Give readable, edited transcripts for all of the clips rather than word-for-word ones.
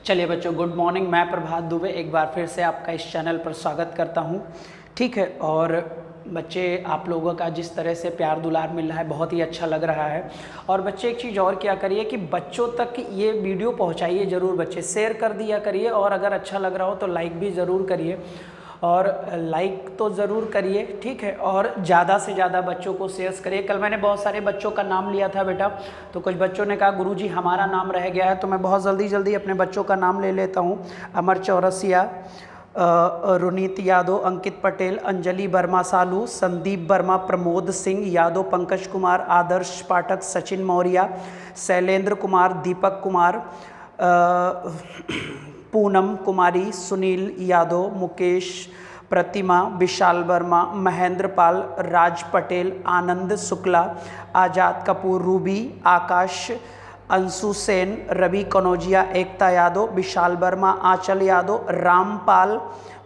चलिए बच्चों, good morning. मैं प्रभात दुबे एक बार फिर से आपका इस चैनल पर स्वागत करता हूं। ठीक है, और बच्चे आप लोगों का जिस तरह से प्यार दुलार मिल रहा है बहुत ही अच्छा लग रहा है। और बच्चे एक चीज़ और क्या करिए कि बच्चों तक ये वीडियो पहुंचाइए ज़रूर। बच्चे शेयर कर दिया करिए, और अगर अच्छा लग रहा हो तो लाइक भी ज़रूर करिए, और लाइक तो ज़रूर करिए। ठीक है, और ज़्यादा से ज़्यादा बच्चों को शेयर करिए। कल मैंने बहुत सारे बच्चों का नाम लिया था बेटा, तो कुछ बच्चों ने कहा गुरुजी हमारा नाम रह गया है, तो मैं बहुत जल्दी अपने बच्चों का नाम ले लेता हूँ। अमर चौरसिया, रुनीत यादव, अंकित पटेल, अंजलि वर्मा सालू, संदीप वर्मा, प्रमोद सिंह यादव, पंकज कुमार, आदर्श पाठक, सचिन मौर्य, शैलेंद्र कुमार, दीपक कुमार, पूनम कुमारी, सुनील यादव, मुकेश, प्रतिमा, विशाल वर्मा, महेंद्र पाल, राज पटेल, आनंद शुक्ला, आज़ाद कपूर, रूबी, आकाश, अंशु सेन, रवि कनौजिया, एकता यादव, विशाल वर्मा, आंचल यादव, रामपाल,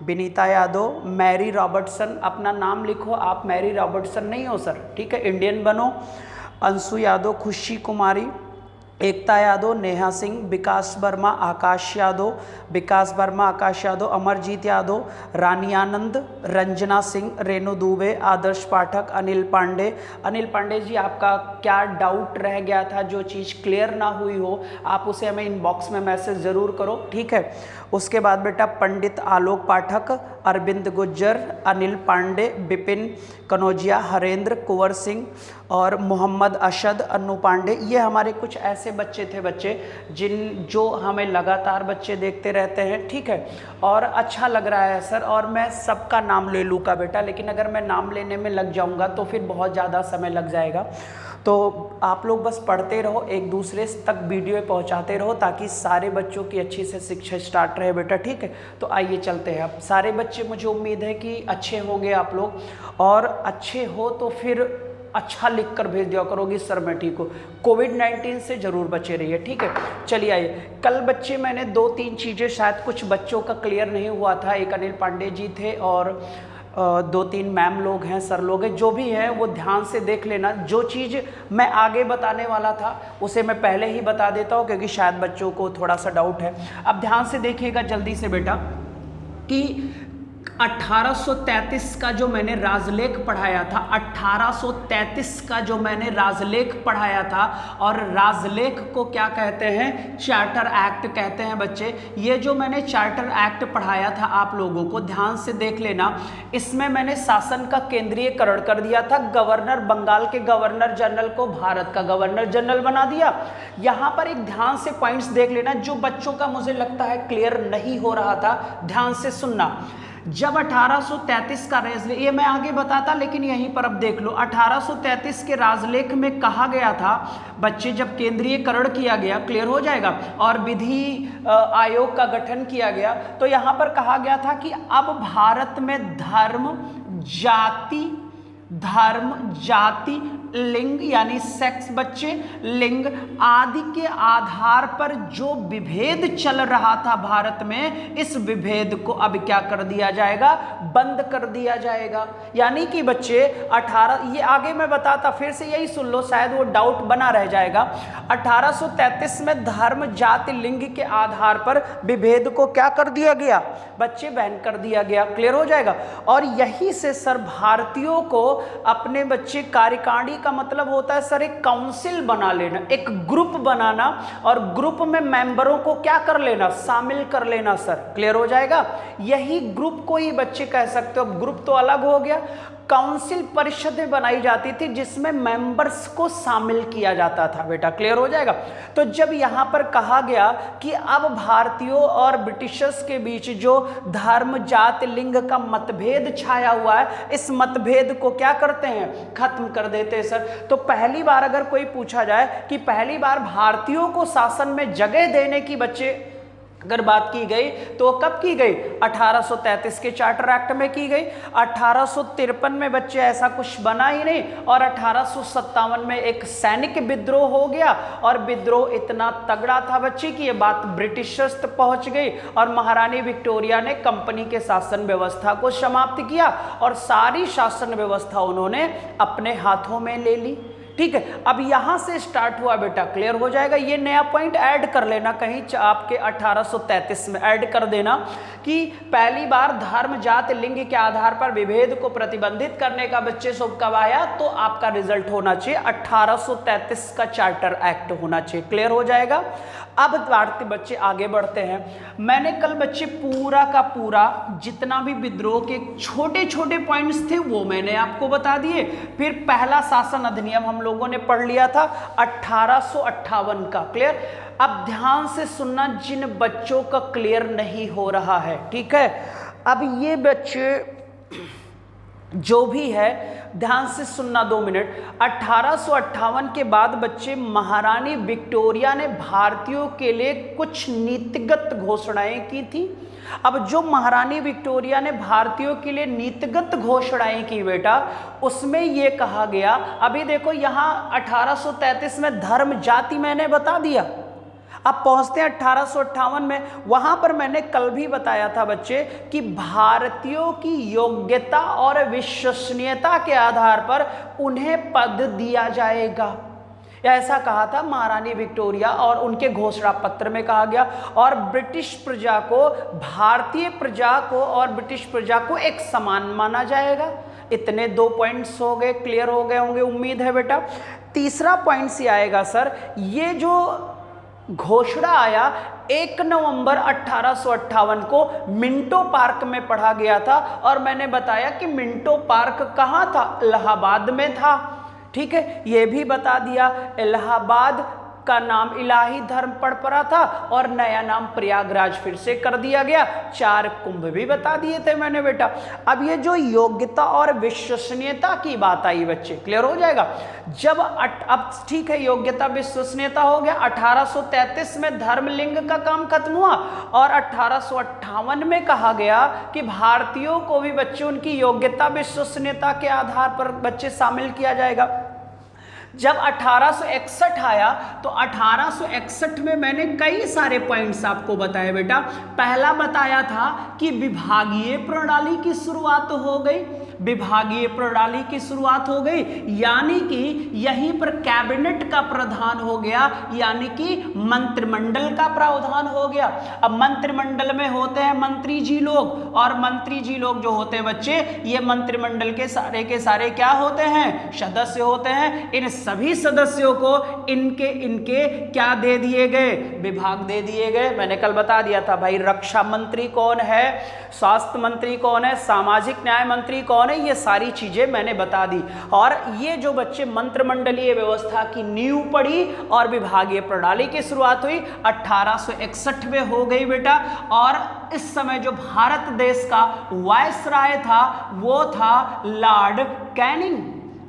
विनीता यादव, मैरी रॉबर्टसन। अपना नाम लिखो, आप मैरी रॉबर्टसन नहीं हो सर, ठीक है, इंडियन बनो। अंशु यादव, खुशी कुमारी, एकता यादव, नेहा सिंह, विकास वर्मा, आकाश यादव, विकास वर्मा, आकाश यादव, अमरजीत यादव, रानी आनंद, रंजना सिंह, रेणु दुबे, आदर्श पाठक, अनिल पांडे। अनिल पांडे जी, आपका क्या डाउट रह गया था, जो चीज़ क्लियर ना हुई हो आप उसे हमें इनबॉक्स में मैसेज ज़रूर करो, ठीक है। उसके बाद बेटा पंडित आलोक पाठक, अरविंद गुज्जर, अनिल पांडे, विपिन कनौजिया, हरेंद्र, कुंवर सिंह और मोहम्मद अशद, अन्नू पांडे। ये हमारे कुछ ऐसे बच्चे थे बच्चे जो हमें लगातार बच्चे देखते रहते हैं, ठीक है, और अच्छा लग रहा है सर। और मैं सबका नाम ले लूँगा बेटा, लेकिन अगर मैं नाम लेने में लग जाऊँगा तो फिर बहुत ज़्यादा समय लग जाएगा। तो आप लोग बस पढ़ते रहो, एक दूसरे तक वीडियो पहुंचाते रहो, ताकि सारे बच्चों की अच्छी से शिक्षा स्टार्ट रहे बेटा, ठीक है। तो आइए चलते हैं। अब सारे बच्चे, मुझे उम्मीद है कि अच्छे होंगे आप लोग, और अच्छे हो तो फिर अच्छा लिख कर भेज दिया करोगी सर मैं ठीक हूँ। कोविड-19 से ज़रूर बचे रहिए, ठीक है। चलिए आइए। कल बच्चे मैंने 2-3 चीज़ें, शायद कुछ बच्चों का क्लियर नहीं हुआ था। एक अनिल पांडे जी थे और 2-3 मैम लोग हैं, सर लोग हैं, जो भी हैं वो ध्यान से देख लेना। जो चीज़ मैं आगे बताने वाला था उसे मैं पहले ही बता देता हूँ, क्योंकि शायद बच्चों को थोड़ा सा डाउट है। अब ध्यान से देखिएगा जल्दी से बेटा कि 1833 का जो मैंने राजलेख पढ़ाया था, 1833 का जो मैंने राजलेख पढ़ाया था, और राजलेख को क्या कहते हैं? चार्टर एक्ट कहते हैं बच्चे। ये जो मैंने चार्टर एक्ट पढ़ाया था आप लोगों को, ध्यान से देख लेना। इसमें मैंने शासन का केंद्रीयकरण कर दिया था। गवर्नर, बंगाल के गवर्नर जनरल को भारत का गवर्नर जनरल बना दिया। यहाँ पर एक ध्यान से पॉइंट्स देख लेना, जो बच्चों का मुझे लगता है क्लियर नहीं हो रहा था, ध्यान से सुनना। जब 1833 का राजलेख, ये मैं आगे बताता, लेकिन यहीं पर अब देख लो। 1833 के राजलेख में कहा गया था बच्चे, जब केंद्रीयकरण किया गया, क्लियर हो जाएगा, और विधि आयोग का गठन किया गया, तो यहाँ पर कहा गया था कि अब भारत में धर्म, जाति, लिंग यानी सेक्स बच्चे, लिंग आदि के आधार पर जो विभेद चल रहा था भारत में, इस विभेद को अब क्या कर दिया जाएगा? बंद कर दिया जाएगा। यानी कि बच्चे 18, ये आगे मैं बताता, फिर से यही सुन लो, शायद वो डाउट बना रह जाएगा। 1833 में धर्म, जाति, लिंग के आधार पर विभेद को क्या कर दिया गया बच्चे? बैन कर दिया गया, क्लियर हो जाएगा। और यही से सर भारतीयों को अपने बच्चे कार्यकारिणी का मतलब होता है सर एक काउंसिल बना लेना, एक ग्रुप बनाना, और ग्रुप में मेंबरों को क्या कर लेना? शामिल कर लेना सर, क्लियर हो जाएगा। यही ग्रुप को ही बच्चे कह सकते हो। ग्रुप तो अलग हो गया, काउंसिल, परिषदें बनाई जाती थी जिसमें मेंबर्स को शामिल किया जाता था बेटा, क्लियर हो जाएगा। तो जब यहाँ पर कहा गया कि अब भारतीयों और ब्रिटिशर्स के बीच जो धर्म, जाति, लिंग का मतभेद छाया हुआ है, इस मतभेद को क्या करते हैं? खत्म कर देते हैं सर। तो पहली बार अगर कोई पूछा जाए कि पहली बार भारतीयों को शासन में जगह देने की बच्चे अगर बात की गई तो कब की गई? 1833 के चार्टर एक्ट में की गई। 1853 में बच्चे ऐसा कुछ बना ही नहीं, और 1857 में एक सैनिक विद्रोह हो गया, और विद्रोह इतना तगड़ा था बच्चे कि ये बात ब्रिटिशर्स तक पहुंच गई, और महारानी विक्टोरिया ने कंपनी के शासन व्यवस्था को समाप्त किया, और सारी शासन व्यवस्था उन्होंने अपने हाथों में ले ली। ठीक है। अब यहां से स्टार्ट हुआ बेटा, क्लियर हो जाएगा। ये नया पॉइंट ऐड कर लेना कहीं आपके 1833 में ऐड कर देना कि पहली बार धर्म जाति लिंग के आधार पर विभेद को प्रतिबंधित करने का बच्चे सब कब आया, तो आपका रिजल्ट होना चाहिए 1833 का चार्टर एक्ट होना चाहिए, क्लियर हो जाएगा। अब भारतीय बच्चे आगे बढ़ते हैं। मैंने कल बच्चे पूरा का पूरा जितना भी विद्रोह के छोटे छोटे पॉइंट्स थे वो मैंने आपको बता दिए। फिर पहला शासन अधिनियम हम लोगों ने पढ़ लिया था 1858 का, क्लियर। अब ध्यान से सुनना जिन बच्चों का क्लियर नहीं हो रहा है, ठीक है। अब ये बच्चे जो भी है ध्यान से सुनना 2 मिनट। 1858 के बाद बच्चे महारानी विक्टोरिया ने भारतीयों के लिए कुछ नीतिगत घोषणाएं की थी। अब जो महारानी विक्टोरिया ने भारतीयों के लिए नीतिगत घोषणाएं की बेटा, उसमें यह कहा गया, अभी देखो यहां 1833 में धर्म जाति मैंने बता दिया। अब पहुंचते हैं 1858 में। वहां पर मैंने कल भी बताया था बच्चे कि भारतीयों की योग्यता और विश्वसनीयता के आधार पर उन्हें पद दिया जाएगा, ऐसा कहा था महारानी विक्टोरिया और उनके घोषणा पत्र में कहा गया। और ब्रिटिश प्रजा को, भारतीय प्रजा को और ब्रिटिश प्रजा को एक समान माना जाएगा। इतने 2 पॉइंट्स हो गए, क्लियर हो गए होंगे उम्मीद है बेटा। तीसरा पॉइंट से आएगा सर, ये जो घोषणा आया 1 नवंबर 1858 को मिंटो पार्क में पढ़ा गया था। और मैंने बताया कि मिंटो पार्क कहाँ था, इलाहाबाद में था, ठीक है। ये भी बता दिया, इलाहाबाद का नाम इलाही धर्म पढ़ पड़ा था और नया नाम प्रयागराज फिर से कर दिया गया। 4 कुंभ भी बता दिए थे मैंने बेटा। अब ये जो योग्यता और विश्वसनीयता की बात आई बच्चे, क्लियर हो जाएगा। जब अब ठीक है, योग्यता विश्वसनीयता हो गया। 1833 में धर्म लिंग का काम खत्म हुआ और 1858 में कहा गया कि भारतीयों को भी बच्चे उनकी योग्यता विश्वसनीयता के आधार पर बच्चे शामिल किया जाएगा। जब 1861 आया तो 1861 में मैंने कई सारे पॉइंट्स आपको बताए बेटा। पहला बताया था कि विभागीय प्रणाली की शुरुआत हो गई, विभागीय प्रणाली की शुरुआत हो गई, यानी कि यहीं पर कैबिनेट का प्रावधान हो गया, यानी कि मंत्रिमंडल का प्रावधान हो गया। अब मंत्रिमंडल में होते हैं मंत्री जी लोग, और मंत्री जी लोग जो होते हैं बच्चे, ये मंत्रिमंडल के सारे क्या होते हैं, सदस्य होते हैं। इन सभी सदस्यों को इनके क्या दे दिए गए, विभाग दे दिए गए। मैंने कल बता दिया था भाई, रक्षा मंत्री कौन है, स्वास्थ्य मंत्री कौन है, सामाजिक न्याय मंत्री कौन है, ये सारी चीजें मैंने बता दी। और ये जो बच्चे मंत्रिमंडलीय व्यवस्था की नींव पड़ी और विभागीय प्रणाली की शुरुआत हुई 1861 में हो गई बेटा। और इस समय जो भारत देश का वायसराय था वो था लॉर्ड कैनिंग।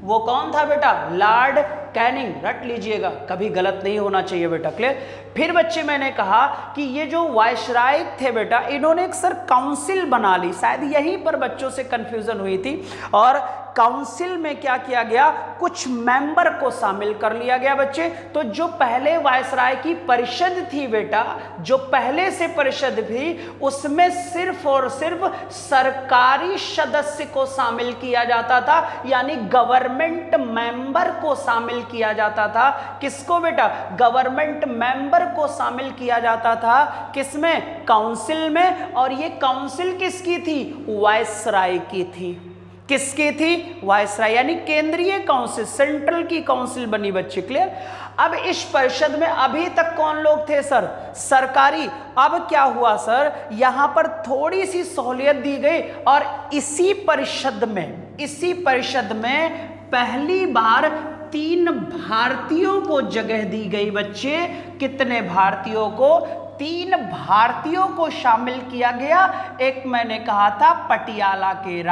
वो कौन था बेटा, लॉर्ड कैनिंग, रट लीजिएगा, कभी गलत नहीं होना चाहिए बेटा, क्लियर। फिर बच्चे मैंने कहा कि ये जो वायसराय थे बेटा, इन्होंने एक सर काउंसिल बना ली, शायद यहीं पर बच्चों से कंफ्यूजन हुई थी। और काउंसिल में क्या किया गया, कुछ मेंबर को शामिल कर लिया गया बच्चे। तो जो पहले वायसराय की परिषद थी बेटा, जो पहले से परिषद थी, उसमें सिर्फ और सिर्फ सरकारी सदस्य को शामिल किया जाता था, यानी गवर्नमेंट मेंबर को शामिल किया जाता था। किसको बेटा, गवर्नमेंट मेंबर को शामिल किया जाता था, किसमें, काउंसिल में। और ये काउंसिल किसकी थी, वायसराय की थी। किसकी थी, वायसराय, यानी केंद्रीय काउंसिल, सेंट्रल की काउंसिल बनी बच्चे, क्लियर। अब इस परिषद में अभी तक कौन लोग थे सर, सरकारी। अब क्या हुआ सर, यहां पर थोड़ी सी सहूलियत दी गई और इसी परिषद में पहली बार 3 भारतीयों को जगह दी गई बच्चे। कितने भारतीयों को, 3 भारतीयों को शामिल किया गया। एक मैंने कहा था पटियाला के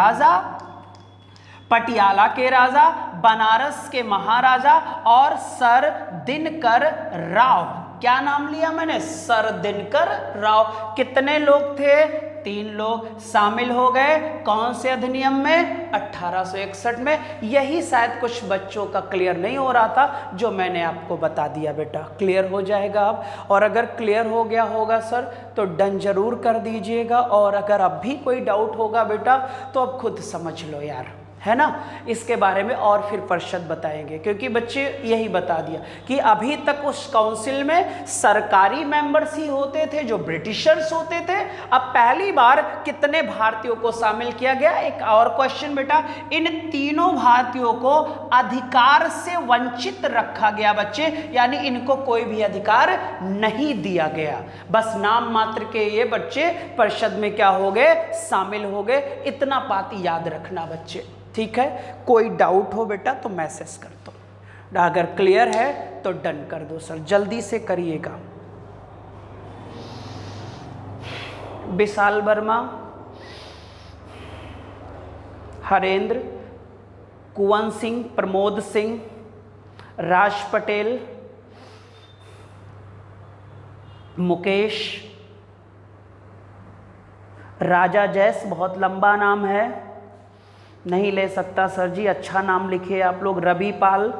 राजा, बनारस के महाराजा और सर दिनकर राव। क्या नाम लिया मैंने, सर दिनकर राव। कितने लोग थे, 3 लोग शामिल हो गए। कौन से अधिनियम में, 1861 में। यही शायद कुछ बच्चों का क्लियर नहीं हो रहा था, जो मैंने आपको बता दिया बेटा, क्लियर हो जाएगा अब। और अगर क्लियर हो गया होगा सर तो डन जरूर कर दीजिएगा, और अगर अब भी कोई डाउट होगा बेटा तो अब खुद समझ लो यार, है ना। इसके बारे में और फिर परिषद बताएंगे, क्योंकि बच्चे यही बता दिया कि अभी तक उस काउंसिल में सरकारी मेंबर्स ही होते थे जो ब्रिटिशर्स होते थे। अब पहली बार कितने भारतीयों को शामिल किया गया। एक और क्वेश्चन बेटा, इन तीनों भारतीयों को अधिकार से वंचित रखा गया बच्चे, यानी इनको कोई भी अधिकार नहीं दिया गया, बस नाम मात्र के ये बच्चे परिषद में क्या हो गए, शामिल हो गए। इतना बात याद रखना बच्चे, ठीक है। कोई डाउट हो बेटा तो मैसेज कर दो, अगर क्लियर है तो डन कर दो सर, जल्दी से करिएगा। विशाल वर्मा, हरेंद्र, कुंवर सिंह, प्रमोद सिंह, राज पटेल, मुकेश, राजा जैस, बहुत लंबा नाम है, नहीं ले सकता सर जी, अच्छा नाम लिखिए आप लोग। रवि पाल,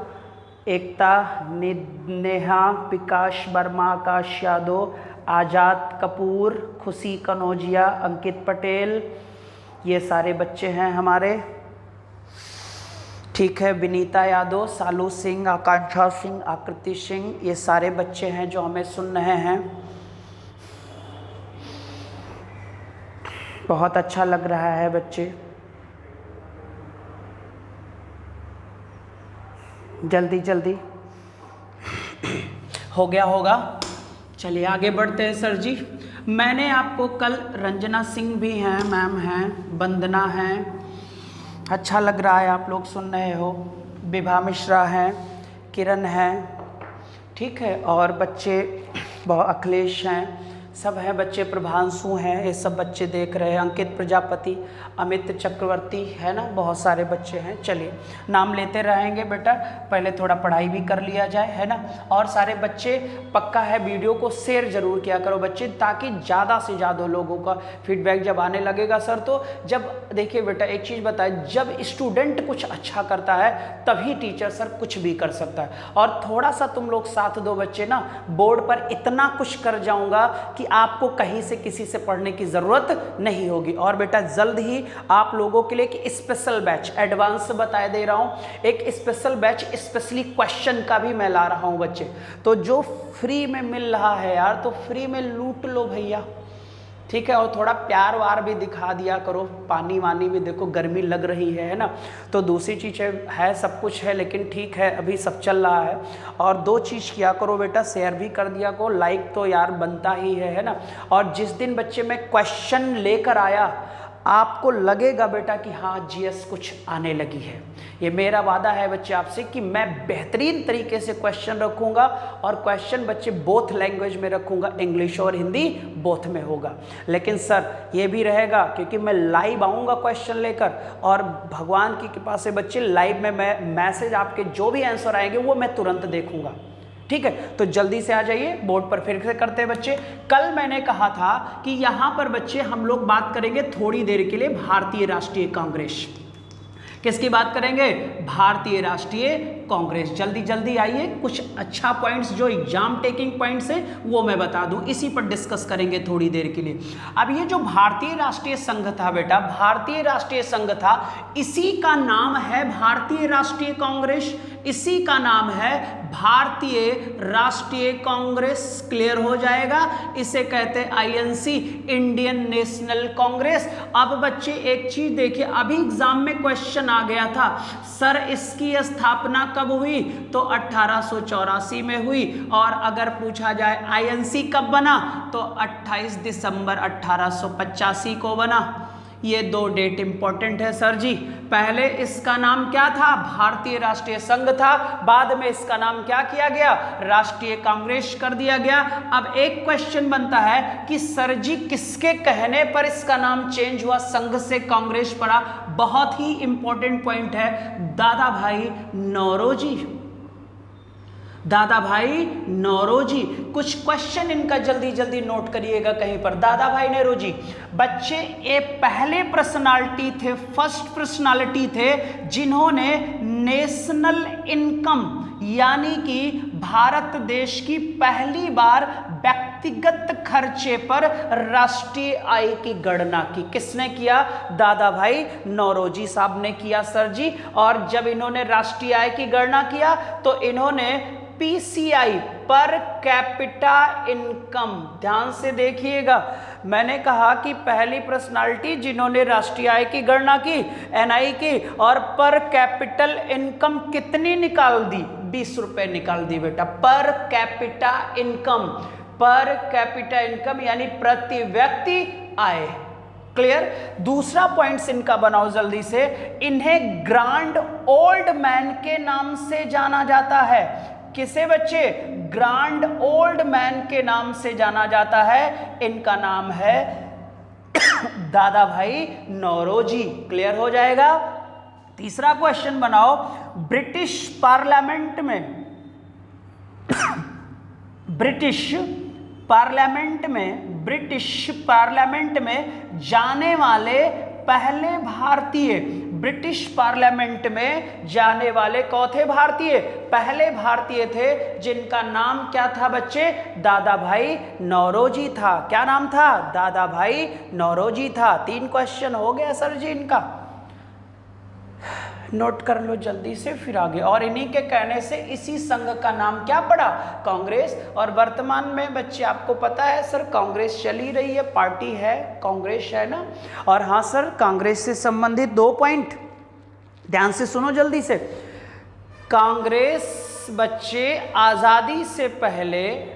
एकता, नेहा, विकास वर्मा, आकाश यादव, आज़ाद कपूर, खुशी कनौजिया, अंकित पटेल, ये सारे बच्चे हैं हमारे, ठीक है। विनीता यादव, सालू सिंह, आकांक्षा सिंह, आकृति सिंह, ये सारे बच्चे हैं जो हमें सुन रहे हैं। बहुत अच्छा लग रहा है बच्चे, जल्दी जल्दी हो गया होगा। चलिए आगे बढ़ते हैं सर जी। मैंने आपको कल रंजना सिंह भी हैं, मैम हैं, वंदना हैं, अच्छा लग रहा है आप लोग सुन रहे हो, विभा मिश्रा हैं, किरण हैं, ठीक है, और बच्चे बहुत अखिलेश हैं, सब हैं बच्चे, प्रभांशु हैं, ये सब बच्चे देख रहे हैं, अंकित प्रजापति, अमित चक्रवर्ती, है ना, बहुत सारे बच्चे हैं। चलिए नाम लेते रहेंगे बेटा, पहले थोड़ा पढ़ाई भी कर लिया जाए, है ना। और सारे बच्चे पक्का है वीडियो को शेयर जरूर किया करो बच्चे, ताकि ज़्यादा से ज़्यादा लोगों का फीडबैक जब आने लगेगा सर, तो जब देखिए बेटा एक चीज़ बताए, जब स्टूडेंट कुछ अच्छा करता है तभी टीचर सर कुछ भी कर सकता है। और थोड़ा सा तुम लोग साथ दो बच्चे ना, बोर्ड पर इतना कुछ कर जाऊँगा कि आपको कहीं से किसी से पढ़ने की ज़रूरत नहीं होगी। और बेटा जल्द ही आप लोगों के लिए एक स्पेशल बैच एडवांस बता दे रहा हूँ, एक स्पेशल बैच स्पेशली क्वेश्चन का भी मैं ला रहा हूँ बच्चे। तो जो फ्री में मिल रहा है यार, तो फ्री में लूट लो भैया, ठीक है। और थोड़ा प्यार वार भी दिखा दिया करो, पानी वानी भी, देखो गर्मी लग रही है ना। तो दूसरी चीज़ है सब कुछ है, लेकिन ठीक है अभी सब चल रहा है। और दो चीज़ किया करो बेटा, शेयर भी कर दिया करो, लाइक तो यार बनता ही है ना। और जिस दिन बच्चे मैं क्वेश्चन लेकर आया, आपको लगेगा बेटा कि हाँ जीएस कुछ आने लगी है, ये मेरा वादा है बच्चे आपसे कि मैं बेहतरीन तरीके से क्वेश्चन रखूँगा। और क्वेश्चन बच्चे बोथ लैंग्वेज में रखूँगा, इंग्लिश और हिंदी बोथ में होगा। लेकिन सर ये भी रहेगा क्योंकि मैं लाइव आऊँगा क्वेश्चन लेकर, और भगवान की कृपा से बच्चे लाइव में मैं मैसेज आपके जो भी आंसर आएंगे वो मैं तुरंत देखूँगा, ठीक है। तो जल्दी से आ जाइए, बोर्ड पर फिर से करते हैं बच्चे। कल मैंने कहा था कि यहाँ पर बच्चे हम लोग बात करेंगे थोड़ी देर के लिए भारतीय राष्ट्रीय कांग्रेस। किसकी बात करेंगे? भारतीय राष्ट्रीय कांग्रेस। जल्दी जल्दी आइए, कुछ अच्छा पॉइंट्स जो एग्जाम टेकिंग पॉइंट्स है वो मैं बता दूं, इसी पर डिस्कस करेंगे थोड़ी देर के लिए। अब ये जो भारतीय राष्ट्रीय संघ था बेटा, भारतीय राष्ट्रीय संघ था, इसी का नाम है भारतीय राष्ट्रीय कांग्रेस, इसी का नाम है भारतीय राष्ट्रीय कांग्रेस। क्लियर हो जाएगा, इसे कहते हैं आईएनसी, इंडियन नेशनल कांग्रेस। अब बच्चे एक चीज देखिए, अभी एग्जाम में क्वेश्चन आ गया था, सर इसकी स्थापना कब हुई? तो 1884 में हुई। और अगर पूछा जाए आईएनसी कब बना, तो 28 दिसंबर 1885 को बना। ये दो डेट इंपॉर्टेंट है सर जी। पहले इसका नाम क्या था? भारतीय राष्ट्रीय संघ था, बाद में इसका नाम क्या किया गया? राष्ट्रीय कांग्रेस कर दिया गया। अब एक क्वेश्चन बनता है कि सर जी किसके कहने पर इसका नाम चेंज हुआ, संघ से कांग्रेस पड़ा? बहुत ही इंपॉर्टेंट पॉइंट है, दादा भाई नौरोजी, दादा भाई नौरोजी। कुछ क्वेश्चन इनका जल्दी जल्दी नोट करिएगा कहीं पर। दादा भाई नौरोजी बच्चे ये पहले पर्सनालिटी थे, फर्स्ट पर्सनालिटी थे जिन्होंने नेशनल इनकम यानी कि भारत देश की पहली बार व्यक्तिगत खर्चे पर राष्ट्रीय आय की गणना की। किसने किया? दादा भाई नौरोजी साहब ने किया सर जी। और जब इन्होंने राष्ट्रीय आय की गणना किया तो इन्होंने पीसीआई पर कैपिटा इनकम, ध्यान से देखिएगा, मैंने कहा कि पहली पर्सनालिटी जिन्होंने राष्ट्रीय आय की गणना की, एनआई की, और पर कैपिटल इनकम कितनी निकाल दी? 20 रुपए निकाल दी बेटा। Per capita income, per capita income यानी प्रति व्यक्ति आय। क्लियर? दूसरा पॉइंट्स इनका बनाओ जल्दी से। इन्हें ग्रांड ओल्ड मैन के नाम से जाना जाता है। किसे बच्चे? ग्रांड ओल्ड मैन के नाम से जाना जाता है। इनका नाम है दादा भाई नौरोजी। क्लियर हो जाएगा? तीसरा क्वेश्चन बनाओ। ब्रिटिश पार्लियामेंट में जाने वाले पहले भारतीय, ब्रिटिश पार्लियामेंट में जाने वाले कौन थे? भारतीय, पहले भारतीय थे जिनका नाम क्या था बच्चे? दादा भाई नौरोजी था। क्या नाम था? दादा भाई नौरोजी था। 3 क्वेश्चन हो गया सर जी इनका, नोट कर लो जल्दी से, फिर आगे। और इन्हीं के कहने से इसी संघ का नाम क्या पड़ा? कांग्रेस। और वर्तमान में बच्चे आपको पता है सर कांग्रेस चली रही है, पार्टी है कांग्रेस, है ना। और हाँ सर, कांग्रेस से संबंधित 2 पॉइंट ध्यान से सुनो जल्दी से। कांग्रेस बच्चे आजादी से पहले,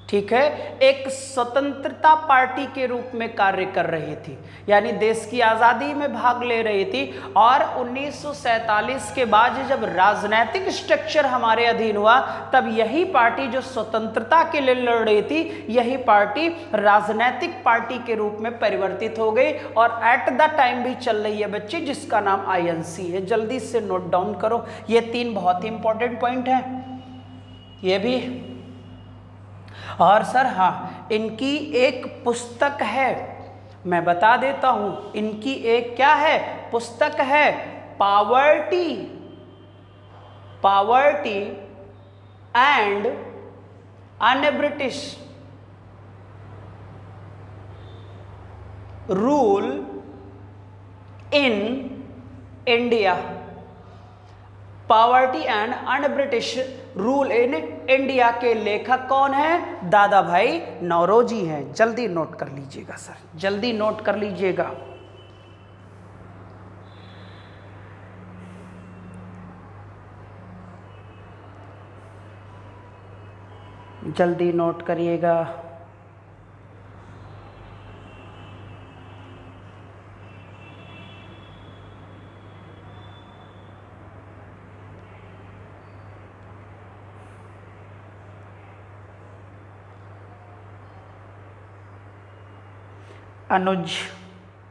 ठीक है, एक स्वतंत्रता पार्टी के रूप में कार्य कर रही थी, यानी देश की आज़ादी में भाग ले रही थी। और 1947 के बाद जब राजनीतिक स्ट्रक्चर हमारे अधीन हुआ, तब यही पार्टी जो स्वतंत्रता के लिए लड़ रही थी, यही पार्टी राजनीतिक पार्टी के रूप में परिवर्तित हो गई और एट द टाइम भी चल रही है बच्चे, जिसका नाम आईएनसी है। जल्दी से नोट डाउन करो, ये 3 बहुत ही इंपॉर्टेंट पॉइंट है ये भी। और सर हाँ, इनकी एक पुस्तक है, मैं बता देता हूं, इनकी एक क्या है? पुस्तक है, poverty and un-British rule in India. Poverty and un-British rule in India के लेखक कौन है? दादा भाई नौरोजी हैं। जल्दी नोट कर लीजिएगा सर, जल्दी नोट कर लीजिएगा। जल्दी नोट करिएगा।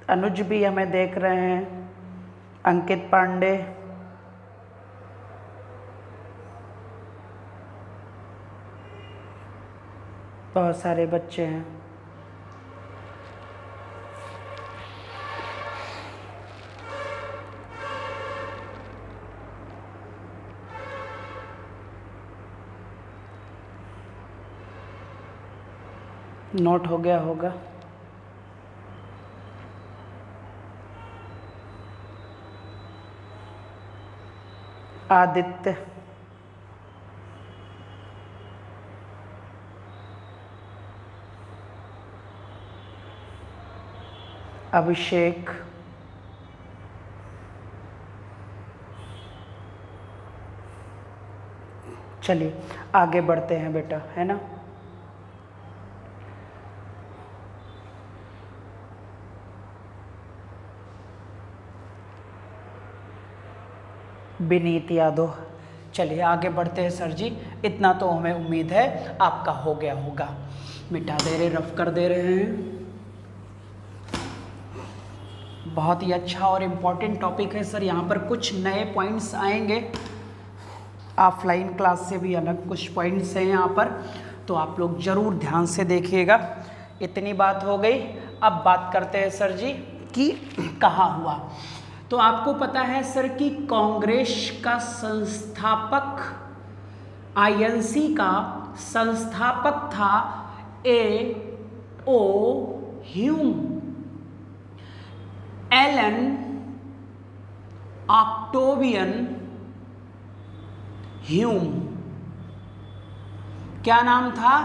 अनुज भी हमें देख रहे हैं, अंकित पांडे, बहुत सारे बच्चे हैं। नोट हो गया होगा। आदित्य, अभिषेक, चलिए आगे बढ़ते हैं बेटा, है ना। विनीत यादव। चलिए आगे बढ़ते हैं सर जी, इतना तो हमें उम्मीद है आपका हो गया होगा। मिटा दे रहे, रफ कर दे रहे हैं। बहुत ही अच्छा और इम्पॉर्टेंट टॉपिक है सर। यहाँ पर कुछ नए पॉइंट्स आएंगे, ऑफलाइन क्लास से भी अलग कुछ पॉइंट्स हैं यहाँ पर, तो आप लोग ज़रूर ध्यान से देखिएगा। इतनी बात हो गई, अब बात करते हैं सर जी कि कहाँ हुआ। तो आपको पता है सर कि कांग्रेस का संस्थापक, आईएनसी का संस्थापक था A.O. Hume, Allan Octavian Hume. क्या नाम था?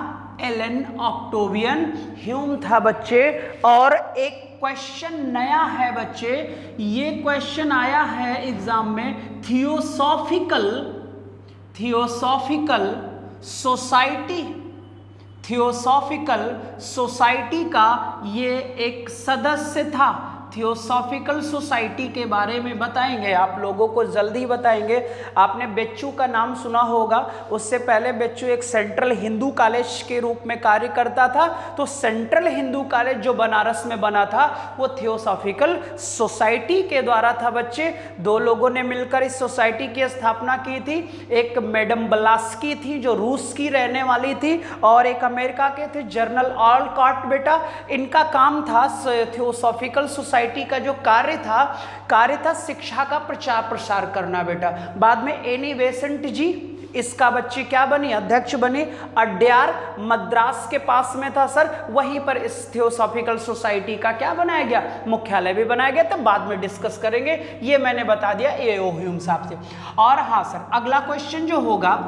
एलन ऑक्टेवियन ह्यूम था बच्चे। और एक क्वेश्चन नया है बच्चे, ये क्वेश्चन आया है एग्जाम में, थियोसॉफिकल सोसाइटी का ये एक सदस्य था। थियोसॉफिकल सोसाइटी के बारे में बताएंगे, आप लोगों को जल्दी बताएंगे। आपने बेच्चू का नाम सुना होगा, उससे पहले बेच्चू एक सेंट्रल हिंदू कॉलेज के रूप में कार्य करता था। तो सेंट्रल हिंदू कॉलेज जो बनारस में बना था वो थियोसॉफिकल सोसाइटी के द्वारा था बच्चे। दो लोगों ने मिलकर इस सोसाइटी की स्थापना की थी। एक मैडम ब्लास्की थी जो रूस की रहने वाली थी, और एक अमेरिका के थे जनरल ऑलकॉट बेटा। इनका काम था थियोसॉफिकल सोसाइटी का जो कार्य था शिक्षा का प्रचार प्रसार करना बेटा। बाद में एनी बेसेंट जी इसका बच्चे क्या बनी? अध्यक्ष बनी। अड्यार मद्रास के पास में था सर, वहीं पर इस थियोसॉफिकल सोसाइटी का क्या बनाया गया? मुख्यालय भी बनाया गया। तब बाद में डिस्कस करेंगे, ये मैंने बता दिया A.O. ह्यूम साहब से। और हाँ सर, अगला क्वेश्चन जो होगा,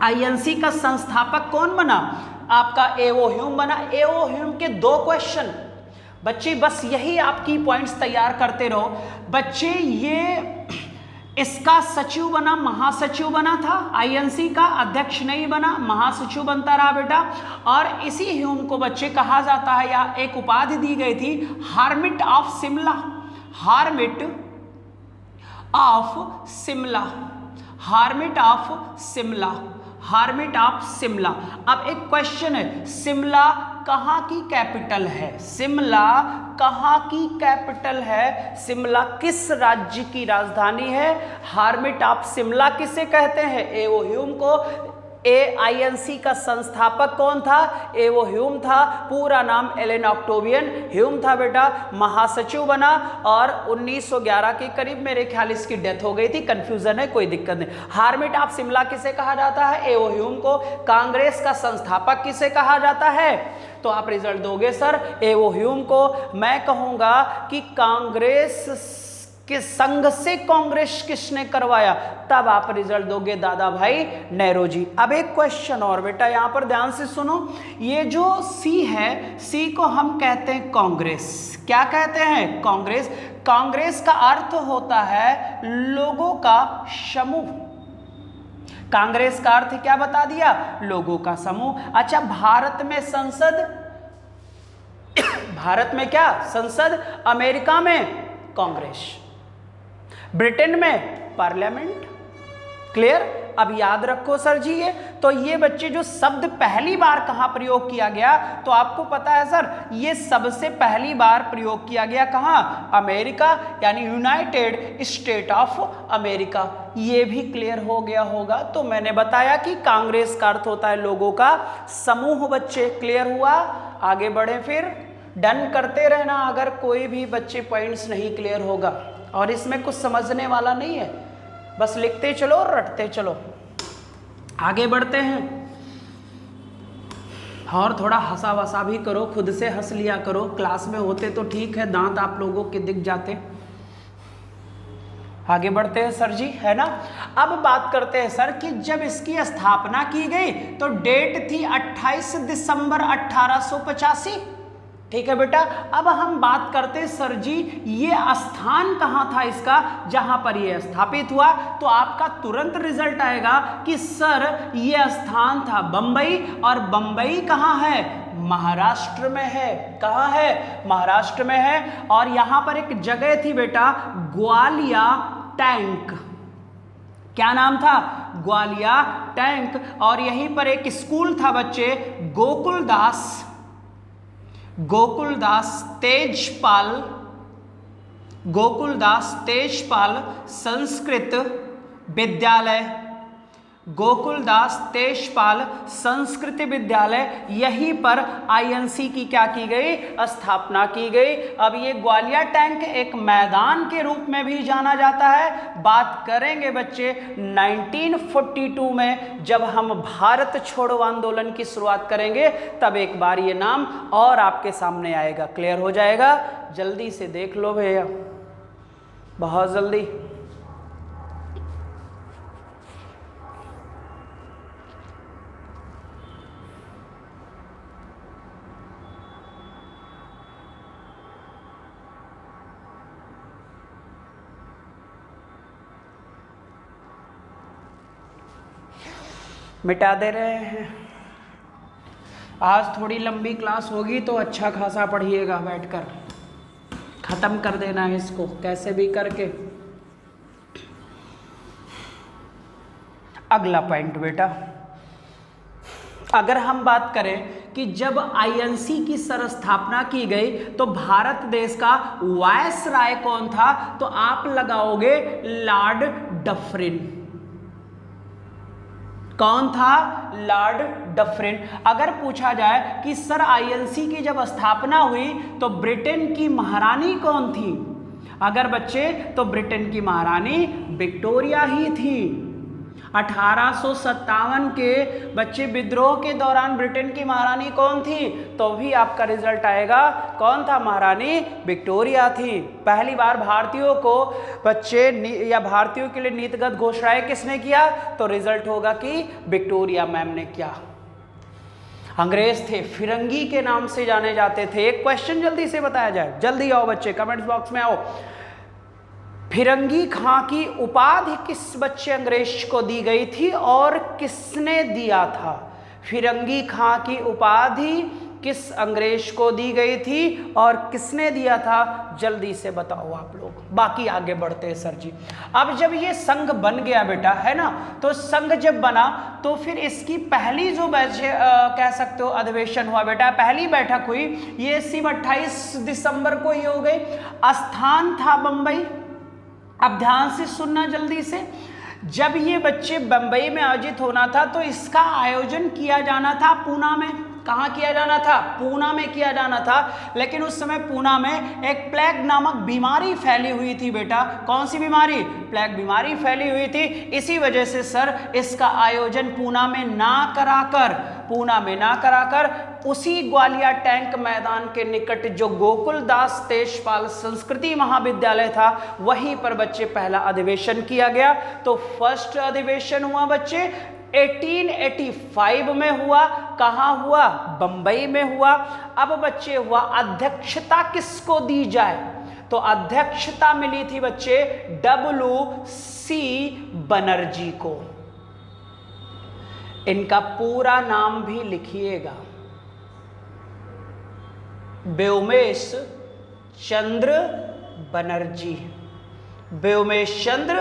INC का संस्थापक कौन बना? आपका A.O. ह्यूम बना। A.O. ह्यूम के 2 क्वेश्चन बच्चे, बस यही आपकी पॉइंट्स तैयार करते रहो बच्चे। ये इसका सचिव बना, महासचिव बना था, INC का अध्यक्ष नहीं बना, महासचिव बनता रहा बेटा। और इसी ह्यूम को बच्चे कहा जाता है, या एक उपाधि दी गई थी, hermit of Shimla. Hermit of Shimla. अब एक क्वेश्चन है, शिमला कहाँ की कैपिटल है? शिमला किस राज्य की राजधानी है? हार्मिट ऑफ शिमला किसे कहते हैं? A.O. ह्यूम को। INC का संस्थापक कौन था? A.O. ह्यूम था। पूरा नाम एलन ऑक्टेवियन ह्यूम था बेटा। महासचिव बना और 1911 के करीब मेरे ख्याल इसकी डेथ हो गई थी। कंफ्यूजन है, कोई दिक्कत नहीं। हार्मिट ऑफ शिमला किसे कहा जाता है? A.O. ह्यूम को। कांग्रेस का संस्थापक किसे कहा जाता है? तो आप रिजल्ट दोगे सर A.O. ह्यूम को। मैं कहूंगा कि कांग्रेस कि संघ से कांग्रेस किसने करवाया, तब आप रिजल्ट दोगे दादा भाई नेहरू जी। अब एक क्वेश्चन और बेटा, यहां पर ध्यान से सुनो। ये जो C है, C को हम कहते हैं कांग्रेस। क्या कहते हैं? कांग्रेस। कांग्रेस का अर्थ होता है लोगों का समूह। कांग्रेस का अर्थ क्या बता दिया? लोगों का समूह। अच्छा, भारत में संसद, भारत में क्या संसद? अमेरिका में कांग्रेस, ब्रिटेन में पार्लियामेंट। क्लियर? अब याद रखो सर जी ये। तो ये बच्चे जो शब्द पहली बार कहाँ प्रयोग किया गया, तो आपको पता है सर, ये सबसे पहली बार प्रयोग किया गया कहाँ? अमेरिका, यानी यूनाइटेड स्टेट ऑफ अमेरिका। ये भी क्लियर हो गया होगा। तो मैंने बताया कि कांग्रेस का अर्थ होता है लोगों का समूह बच्चे। क्लियर हुआ? आगे बढ़े, फिर डन करते रहना अगर कोई भी बच्चे पॉइंट्स नहीं क्लियर होगा। और इसमें कुछ समझने वाला नहीं है, बस लिखते चलो और रटते चलो। आगे बढ़ते हैं, और थोड़ा हंसा वसा भी करो, खुद से हंस लिया करो। क्लास में होते तो ठीक है, दांत आप लोगों के दिख जाते। आगे बढ़ते हैं सर जी, है ना। अब बात करते हैं सर कि जब इसकी स्थापना की गई तो डेट थी 28 दिसंबर 1885। ठीक है बेटा। अब हम बात करते हैं सर जी, ये स्थान कहाँ था इसका जहां पर ये स्थापित हुआ? तो आपका तुरंत रिजल्ट आएगा कि सर ये स्थान था बंबई, और बंबई कहाँ है? महाराष्ट्र में है। कहाँ है? महाराष्ट्र में है। और यहां पर एक जगह थी बेटा, ग्वालिया टैंक। क्या नाम था? ग्वालिया टैंक। और यहीं पर एक स्कूल था बच्चे, गोकुलदास तेजपाल संस्कृत विद्यालय। गोकुलदास तेजपाल संस्कृत विद्यालय, यहीं पर आईएनसी की क्या की गई, स्थापना की गई। अब ये ग्वालियर टैंक एक मैदान के रूप में भी जाना जाता है। बात करेंगे बच्चे 1942 में जब हम भारत छोड़ो आंदोलन की शुरुआत करेंगे, तब एक बार ये नाम और आपके सामने आएगा, क्लियर हो जाएगा। जल्दी से देख लो भैया, बहुत जल्दी। मिटा दे रहे हैं। आज थोड़ी लंबी क्लास होगी तो अच्छा खासा पढ़िएगा बैठकर, खत्म कर देना है इसको कैसे भी करके। अगला पॉइंट बेटा, अगर हम बात करें कि जब आईएनसी की स्थापना की गई तो भारत देश का वायसराय कौन था, तो आप लगाओगे लॉर्ड डफरिन। कौन था, लॉर्ड डफरिन। अगर पूछा जाए कि सर आईएनसी की जब स्थापना हुई तो ब्रिटेन की महारानी कौन थी, अगर बच्चे तो ब्रिटेन की महारानी विक्टोरिया ही थी। 1857 के बच्चे विद्रोह के दौरान ब्रिटेन की महारानी कौन थी, तो भी आपका रिजल्ट आएगा कौन था, महारानी विक्टोरिया थी। पहली बार भारतीयों को बच्चे या भारतीयों के लिए नीतिगत घोषणाएं किसने किया, तो रिजल्ट होगा कि विक्टोरिया मैम ने किया। अंग्रेज थे, फिरंगी के नाम से जाने जाते थे। एक क्वेश्चन जल्दी से बताया जाए, जल्दी आओ बच्चे, कमेंट्स बॉक्स में आओ। फिरंगी खां की उपाधि किस बच्चे अंग्रेज को दी गई थी और किसने दिया था, फिरंगी खां की उपाधि किस अंग्रेज को दी गई थी और किसने दिया था, जल्दी से बताओ आप लोग, बाकी आगे बढ़ते हैं सर जी। अब जब ये संघ बन गया बेटा, है ना, तो संघ जब बना तो फिर इसकी पहली जो कह सकते हो अधिवेशन हुआ बेटा, पहली बैठक हुई, ये सिर्फ 28 दिसंबर को ही हो गई। स्थान था बंबई। अब ध्यान से सुनना जल्दी से, जब ये बच्चे बंबई में आयोजित होना था तो इसका आयोजन किया जाना था पूना में। कहाँ किया जाना था, पूना में किया जाना था। लेकिन उस समय पूना में एक प्लेग नामक बीमारी फैली हुई थी बेटा। कौन सी बीमारी, प्लेग बीमारी फैली हुई थी। इसी वजह से सर इसका आयोजन पूना में ना कराकर उसी ग्वालियर टैंक मैदान के निकट जो गोकुलदास तेजपाल संस्कृति महाविद्यालय था, वहीं पर बच्चे पहला अधिवेशन किया गया। तो फर्स्ट अधिवेशन हुआ बच्चे 1885 में हुआ। कहाँ हुआ, बंबई में हुआ। अब बच्चे हुआ अध्यक्षता किसको दी जाए, तो अध्यक्षता मिली थी बच्चे WC बनर्जी को। इनका पूरा नाम भी लिखिएगा, व्योमेश चंद्र बनर्जी। व्योमेश चंद्र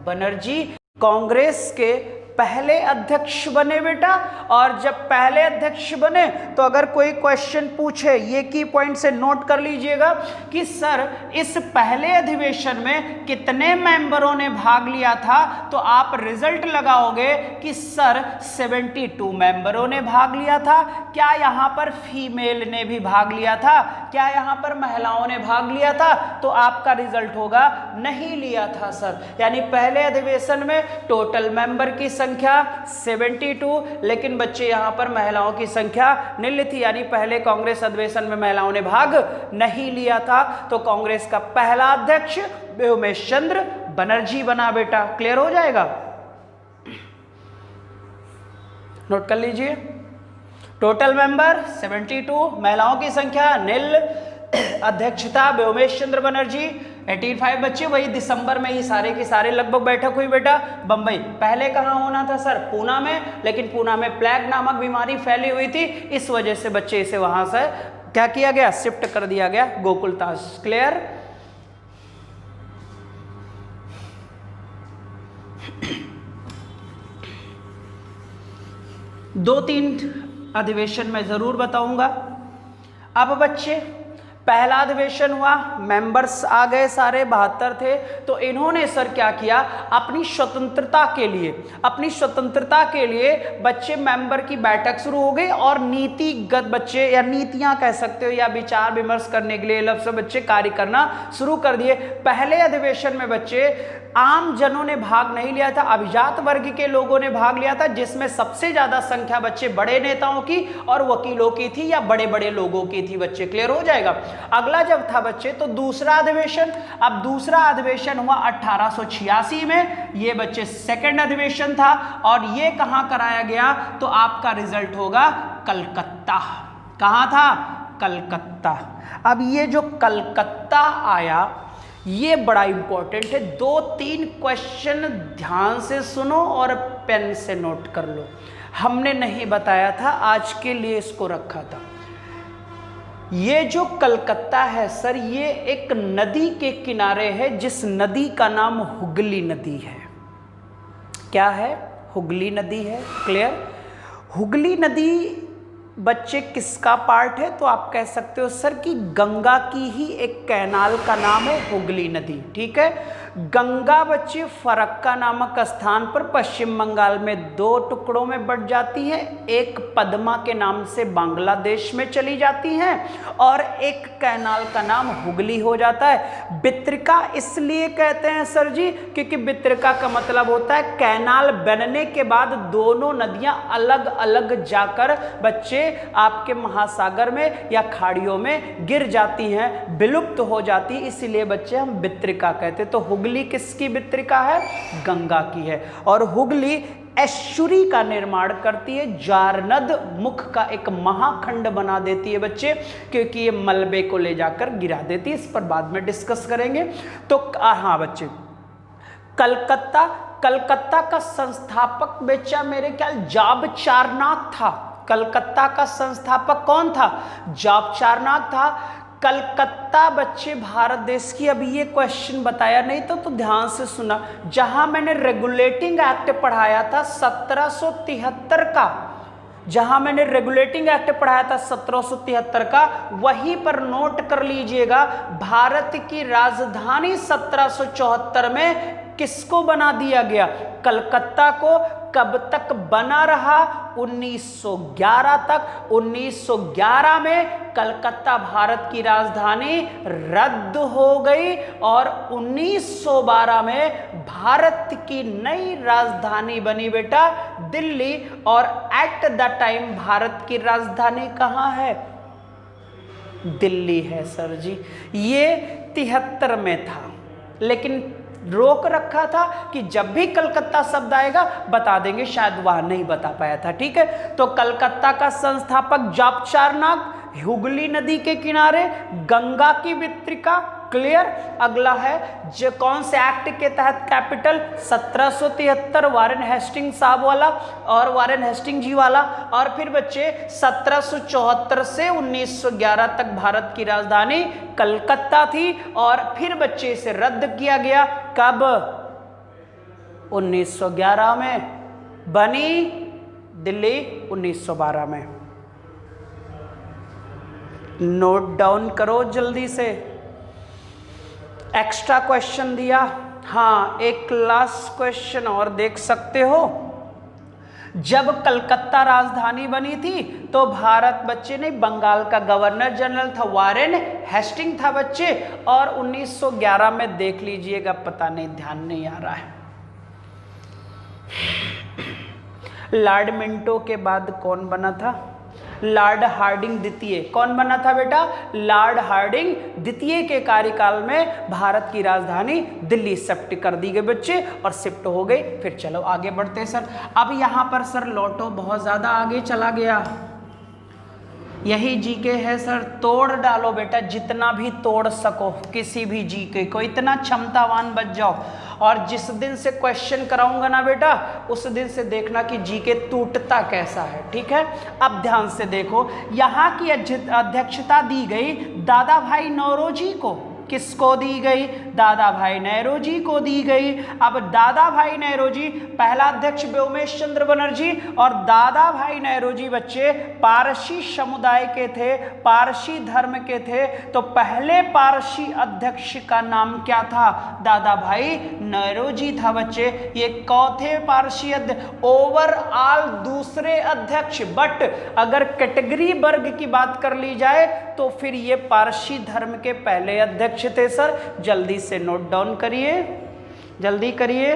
बनर्जी कांग्रेस के पहले अध्यक्ष बने बेटा। और जब पहले अध्यक्ष बने तो अगर कोई क्वेश्चन पूछे, ये की पॉइंट से नोट कर लीजिएगा कि सर इस पहले अधिवेशन में कितने मेंबरों ने भाग लिया था, तो आप रिजल्ट लगाओगे कि सर 72 मेंबरों ने भाग लिया था। क्या यहाँ पर फीमेल ने भी भाग लिया था, क्या यहाँ पर महिलाओं ने भाग लिया था, तो आपका रिजल्ट होगा नहीं लिया था सर। यानी पहले अधिवेशन में टोटल मेंबर की संख्या 72, लेकिन बच्चे यहां पर महिलाओं की संख्या निल थी, यानी पहले कांग्रेस अधिवेशन में महिलाओं ने भाग नहीं लिया था। तो कांग्रेस का पहला अध्यक्ष व्योमेश चंद्र बनर्जी बना बेटा। क्लियर हो जाएगा, नोट कर लीजिए। टोटल मेंबर 72, महिलाओं की संख्या निल, अध्यक्षता व्योमेश चंद्र बनर्जी। 85 बच्चे, वही दिसंबर में ही सारे के सारे लगभग बैठक हुई बेटा बंबई। पहले कहाँ होना था सर, पूना में, लेकिन पूना में प्लेग नामक बीमारी फैली हुई थी, इस वजह से बच्चे इसे वहां से क्या किया गया, शिफ्ट कर दिया गया गोकुलदास। क्लियर। दो तीन अधिवेशन में जरूर बताऊंगा। अब बच्चे पहला अधिवेशन हुआ, मेंबर्स आ गए सारे 72 थे। तो इन्होंने सर क्या किया, अपनी स्वतंत्रता के लिए बच्चे मेंबर की बैठक शुरू हो गई और नीतिगत बच्चे या नीतियां कह सकते हो या विचार विमर्श करने के लिए लफ्ज़ बच्चे कार्य करना शुरू कर दिए। पहले अधिवेशन में बच्चे आम जनों ने भाग नहीं लिया था, अभिजात वर्ग के लोगों ने भाग लिया था, जिसमें सबसे ज्यादा संख्या बच्चे बड़े नेताओं की और वकीलों की थी या बड़े बड़े लोगों की थी। बच्चे क्लियर हो जाएगा। अगला जब था बच्चे तो दूसरा अधिवेशन। अब दूसरा अधिवेशन हुआ 1886 में, ये बच्चे सेकंड अधिवेशन था और ये कहां कराया गया, तो आपका रिजल्ट होगा कलकत्ता। कहां था, कलकत्ता। अब ये जो कलकत्ता आया ये बड़ा इंपॉर्टेंट है। 2-3 क्वेश्चन ध्यान से सुनो और पेन से नोट कर लो। हमने नहीं बताया था, आज के लिए इसको रखा था। ये जो कलकत्ता है सर, ये एक नदी के किनारे है, जिस नदी का नाम हुगली नदी है। क्या है, हुगली नदी है। क्लियर। हुगली नदी बच्चे किसका पार्ट है, तो आप कह सकते हो सर कि गंगा की ही एक कैनाल का नाम है हुगली नदी। ठीक है। गंगा बच्चे फरक्का नामक स्थान पर पश्चिम बंगाल में 2 टुकड़ों में बट जाती है। एक पद्मा के नाम से बांग्लादेश में चली जाती हैं और एक कैनाल का नाम हुगली हो जाता है। बित्रिका इसलिए कहते हैं सर जी क्योंकि बित्रिका का मतलब होता है कैनाल बनने के बाद दोनों नदियां अलग अलग जाकर बच्चे आपके महासागर में या खाड़ियों में गिर जाती हैं, विलुप्त हो जाती, इसीलिए बच्चे हम बित्रिका कहते। तो हुगली किसकी बित्रिका है, गंगा की है। और हुगली एस्चुरी का निर्माण करती है, जारनद मुख का एक महाखंड बना देती है बच्चे, क्योंकि ये मलबे को ले जाकर गिरा देती है। इस पर बाद में डिस्कस करेंगे। तो हाँ बच्चे, कलकत्ता का संस्थापक बच्चा मेरे ख्याल जाब चारनाक था। कलकत्ता का संस्थापक कौन था, जाब चारनाक था। कलकत्ता बच्चे भारत देश की, अभी ये क्वेश्चन बताया नहीं तो ध्यान से सुना। जहां मैंने रेगुलेटिंग एक्ट पढ़ाया था 1773 का, जहां मैंने रेगुलेटिंग एक्ट पढ़ाया था 1773 का, वहीं पर नोट कर लीजिएगा भारत की राजधानी 1774 में किसको बना दिया गया, कलकत्ता को। कब तक बना रहा, 1911 तक। 1911 में कलकत्ता भारत की राजधानी रद्द हो गई और 1912 में भारत की नई राजधानी बनी बेटा दिल्ली। और एट द टाइम भारत की राजधानी कहां है, दिल्ली है सर जी। ये 73 में था, लेकिन रोक रखा था कि जब भी कलकत्ता शब्द आएगा बता देंगे, शायद वह नहीं बता पाया था। ठीक है। तो कलकत्ता का संस्थापक जाब चारनाक, हुगली नदी के किनारे, गंगा की बित्रिका। क्लियर। अगला है जो कौन से एक्ट के तहत कैपिटल, 1773 वारेन हेस्टिंग साहब वाला और वारेन हेस्टिंग जी वाला। और फिर बच्चे 1774 से 1911 तक भारत की राजधानी कलकत्ता थी और फिर बच्चे इसे रद्द किया गया। कब, 1911 में बनी दिल्ली, 1912 में। नोट डाउन करो जल्दी से। एक्स्ट्रा क्वेश्चन दिया, हाँ एक लास्ट क्वेश्चन और देख सकते हो। जब कलकत्ता राजधानी बनी थी तो भारत बच्चे ने बंगाल का गवर्नर जनरल था वारेन हेस्टिंग था बच्चे। और 1911 में देख लीजिएगा, पता नहीं ध्यान नहीं आ रहा है। लॉर्ड मिंटो के बाद कौन बना था, लॉर्ड हार्डिंग द्वितीय। कौन बना था बेटा, लॉर्ड हार्डिंग द्वितीय के कार्यकाल में भारत की राजधानी दिल्ली शिफ्ट कर दी गई बच्चे और शिफ्ट हो गई। फिर चलो आगे बढ़ते हैं सर। अब यहाँ पर सर लॉटो बहुत ज़्यादा आगे चला गया, यही जीके है सर। तोड़ डालो बेटा, जितना भी तोड़ सको किसी भी जीके को, इतना क्षमतावान बच जाओ। और जिस दिन से क्वेश्चन कराऊंगा ना बेटा, उस दिन से देखना कि जीके टूटता कैसा है। ठीक है। अब ध्यान से देखो, यहाँ की अध्यक्षता दी गई दादा भाई नौरोजी को। किसको दी गई? दादा भाई नेहरू को दी गई। अब दादा भाई नेहरू जी, पहला अध्यक्ष व्योमेश चंद्र बनर्जी, और दादा भाई नेहरू जी बच्चे पारसी समुदाय के थे, पारसी धर्म के थे। तो पहले पारसी अध्यक्ष का नाम क्या था? दादा भाई नेहरू जी था बच्चे। ये चौथे पारसी अध्यक्ष, ओवरऑल दूसरे अध्यक्ष, बट अगर कैटेगरी वर्ग की बात कर ली जाए तो फिर ये पारसी धर्म के पहले अध्यक्ष थे सर। जल्दी से नोट डाउन करिए, जल्दी करिए,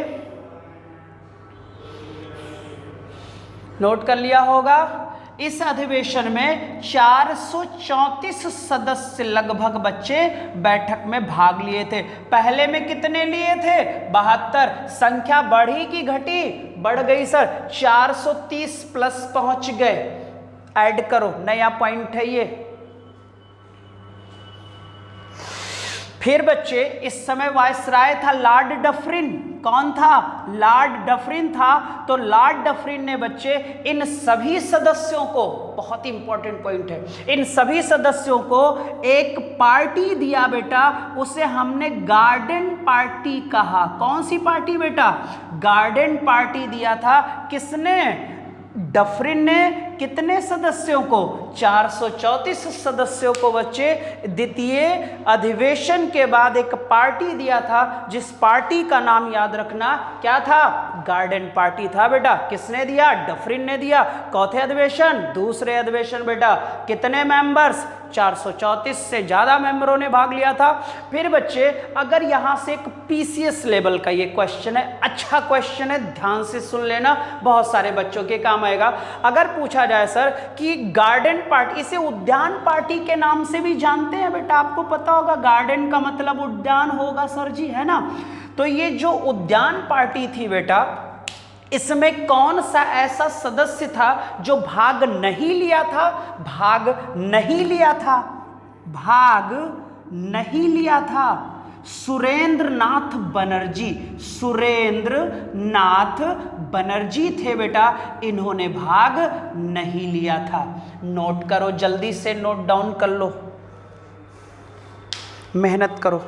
नोट कर लिया होगा। इस अधिवेशन में 434 सदस्य लगभग बच्चे बैठक में भाग लिए थे। पहले में कितने लिए थे? 72। संख्या बढ़ी कि घटी? बढ़ गई सर, 430 प्लस पहुंच गए। ऐड करो, नया पॉइंट है ये। फिर बच्चे इस समय वायसराय था लॉर्ड डफरिन। कौन था? लॉर्ड डफरिन था। तो लॉर्ड डफरिन ने बच्चे इन सभी सदस्यों को, बहुत ही इंपॉर्टेंट पॉइंट है, इन सभी सदस्यों को एक पार्टी दिया बेटा, उसे हमने गार्डन पार्टी कहा। कौन सी पार्टी बेटा? गार्डन पार्टी दिया था। किसने? डफरिन ने। कितने सदस्यों को? 434 सदस्यों को बच्चे द्वितीय अधिवेशन के बाद एक पार्टी दिया था, जिस पार्टी का नाम याद रखना क्या था? गार्डन पार्टी था बेटा। किसने दिया? डफरिन ने दिया। चौथे अधिवेशन, दूसरे अधिवेशन बेटा। कितने मेंबर्स? 434 से ज्यादा मेंबरों ने भाग लिया था। फिर बच्चे अगर यहां से एक पीसीएस लेवल का ये क्वेश्चन है, अच्छा क्वेश्चन है, ध्यान से सुन लेना, बहुत सारे बच्चों के काम आएगा। अगर पूछा जाए सर कि गार्डन पार्टी, इसे उद्यान पार्टी के नाम से भी जानते हैं बेटा, आपको पता होगा गार्डन का मतलब उद्यान होगा सर जी, है ना। तो ये जो उद्यान पार्टी थी बेटा, इसमें कौन सा ऐसा सदस्य था जो भाग नहीं लिया था? भाग नहीं लिया था, भाग नहीं लिया था। सुरेंद्र नाथ बनर्जी, सुरेंद्र नाथ बनर्जी थे बेटा, इन्होंने भाग नहीं लिया था। नोट करो, जल्दी से नोट डाउन कर लो, मेहनत करो।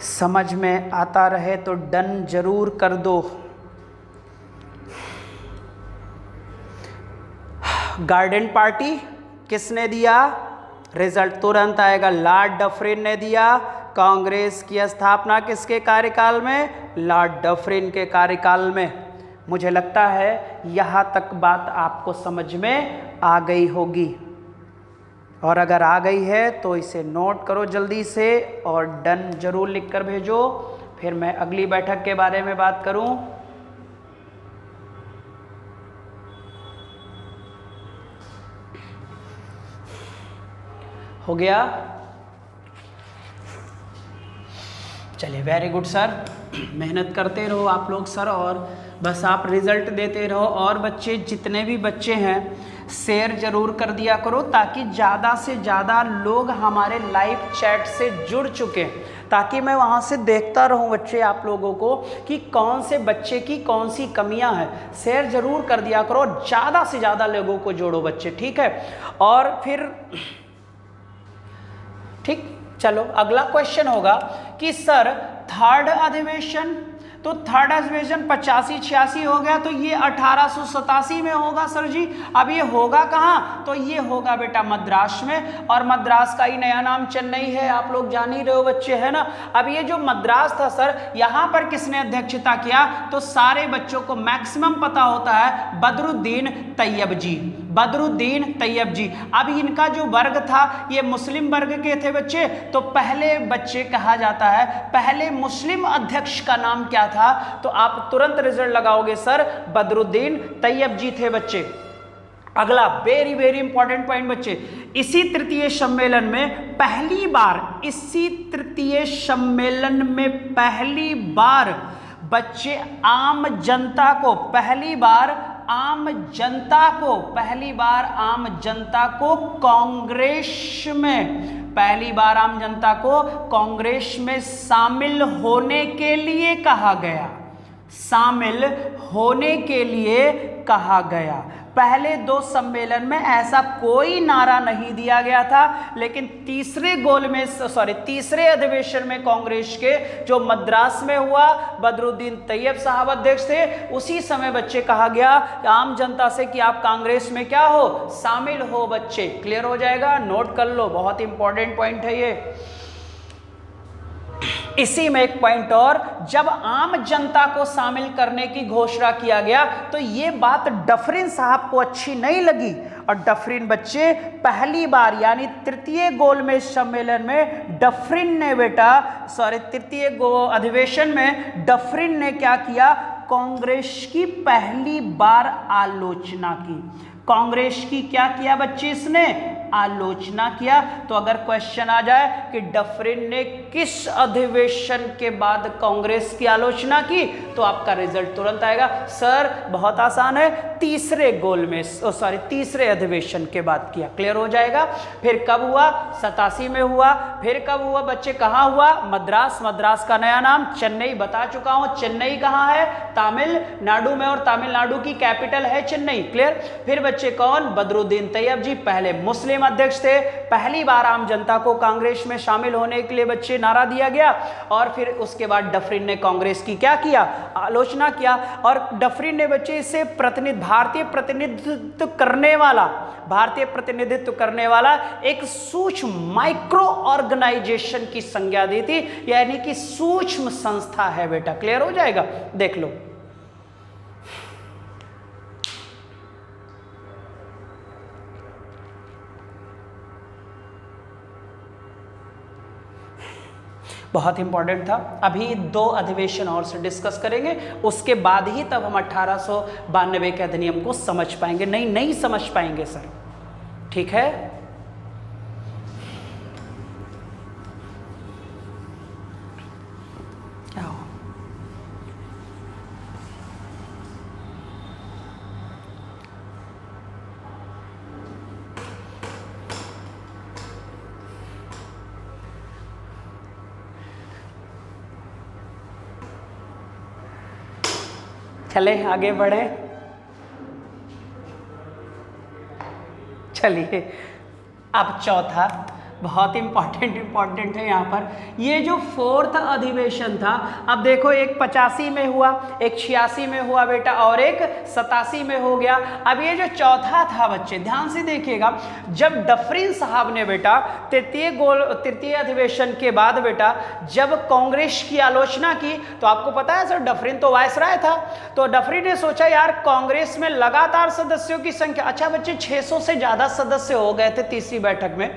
समझ में आता रहे तो डन जरूर कर दो। गार्डन पार्टी किसने दिया? रिजल्ट तुरंत आएगा। लॉर्ड डफरिन ने दिया। कांग्रेस की स्थापना किसके कार्यकाल में? लॉर्ड डफरिन के कार्यकाल में। मुझे लगता है यहाँ तक बात आपको समझ में आ गई होगी, और अगर आ गई है तो इसे नोट करो जल्दी से और डन जरूर लिख कर भेजो। फिर मैं अगली बैठक के बारे में बात करूं। हो गया? चलिए, वेरी गुड सर, मेहनत करते रहो आप लोग सर, और बस आप रिजल्ट देते रहो। और बच्चे, जितने भी बच्चे हैं, शेयर जरूर कर दिया करो, ताकि ज़्यादा से ज़्यादा लोग हमारे लाइव चैट से जुड़ चुके, ताकि मैं वहाँ से देखता रहूँ बच्चे आप लोगों को कि कौन से बच्चे की कौन सी कमियां हैं। शेयर जरूर कर दिया करो, ज़्यादा से ज़्यादा लोगों को जोड़ो बच्चे, ठीक है। और फिर ठीक, चलो अगला क्वेश्चन होगा कि सर थर्ड अधिवेशन, तो थर्ड अधिवेशन 85-86 हो गया, तो ये 1887 में होगा सर जी। अब ये होगा कहाँ? तो ये होगा बेटा मद्रास में, और मद्रास का ही नया नाम चेन्नई है, आप लोग जान ही रहे हो बच्चे, है ना। अब ये जो मद्रास था सर, यहाँ पर किसने अध्यक्षता किया? तो सारे बच्चों को मैक्सिमम पता होता है, बदरुद्दीन तैयब जी, बदरुद्दीन तैयब जी। अब इनका जो वर्ग था ये मुस्लिम वर्ग के थे बच्चे, तो पहले बच्चे कहा जाता है, पहले मुस्लिम अध्यक्ष का नाम क्या था? तो आप तुरंत रिजल्ट लगाओगे सर, बदरुद्दीन तैयब जी थे बच्चे। अगला वेरी वेरी इंपॉर्टेंट पॉइंट बच्चे, इसी तृतीय सम्मेलन में पहली बार, इसी तृतीय सम्मेलन में पहली बार बच्चे आम जनता को, पहली बार आम जनता को, पहली बार आम जनता को कांग्रेस में, पहली बार आम जनता को कांग्रेस में शामिल होने के लिए कहा गया, शामिल होने के लिए कहा गया। पहले 2 सम्मेलन में ऐसा कोई नारा नहीं दिया गया था, लेकिन तीसरे अधिवेशन में कांग्रेस के जो मद्रास में हुआ, बदरुद्दीन तैयब साहब अध्यक्ष थे, उसी समय बच्चे कहा गया आम जनता से कि आप कांग्रेस में क्या हो, शामिल हो। बच्चे क्लियर हो जाएगा, नोट कर लो, बहुत इंपॉर्टेंट पॉइंट है ये। इसी में एक पॉइंट और, जब आम जनता को शामिल करने की घोषणा किया गया तो ये बात डफरिन साहब को अच्छी नहीं लगी, और डफरिन बच्चे पहली बार यानी तृतीय गोलमेज सम्मेलन में डफरिन ने तृतीय अधिवेशन में डफरिन ने क्या किया, कांग्रेस की पहली बार आलोचना की। कांग्रेस की क्या किया बच्चे, इसने आलोचना किया। तो अगर क्वेश्चन आ जाए कि डफरिन ने किस अधिवेशन के बाद कांग्रेस की आलोचना की, तो आपका रिजल्ट तुरंत आएगा, सर बहुत आसान है, तीसरे अधिवेशन के बाद किया। क्लियर हो जाएगा। फिर कब हुआ, 87 में हुआ। फिर कब हुआ बच्चे, कहाँ हुआ, मद्रास का नया नाम चेन्नई, बता चुका हूं। चेन्नई कहाँ है, तमिलनाडु में, और तमिलनाडु की कैपिटल है चेन्नई। क्लियर। फिर बच्चे कौन, बदरुद्दीन तैयब जी, पहले मुस्लिम अध्यक्ष थे, पहली बार आम जनता को कांग्रेस में शामिल होने के लिए बच्चे नारा दिया गया। और फिर उसके बाद डफरिन ने कांग्रेस की क्या किया, आलोचना किया। और डफरिन ने बच्चे इसे भारतीय प्रतिनिधित्व करने वाला एक सूक्ष्म माइक्रो ऑर्गेनाइजेशन की संज्ञा दी थी, यानी कि सूक्ष्म संस्था है बेटा। क्लियर हो जाएगा, देख लो। बहुत इंपॉर्टेंट था। अभी 2 अधिवेशन और से डिस्कस करेंगे, उसके बाद ही तब हम 1892 के अधिनियम को समझ पाएंगे, नहीं समझ पाएंगे सर, ठीक है। चले आगे बढ़े, चलिए अब चौथा बहुत इंपॉर्टेंट है यहाँ पर। ये जो 4th अधिवेशन था, अब देखो एक 85 में हुआ, एक 86 में हुआ बेटा, और एक 87 में हो गया। अब ये जो चौथा था बच्चे ध्यान से देखिएगा, जब डफरिन साहब ने बेटा तृतीय अधिवेशन के बाद बेटा जब कांग्रेस की आलोचना की, तो आपको पता है सर डफरिन तो वायसराय था, तो डफरिन ने सोचा यार कांग्रेस में लगातार सदस्यों की संख्या, अच्छा बच्चे 600 से ज्यादा सदस्य हो गए थे तीसरी बैठक में,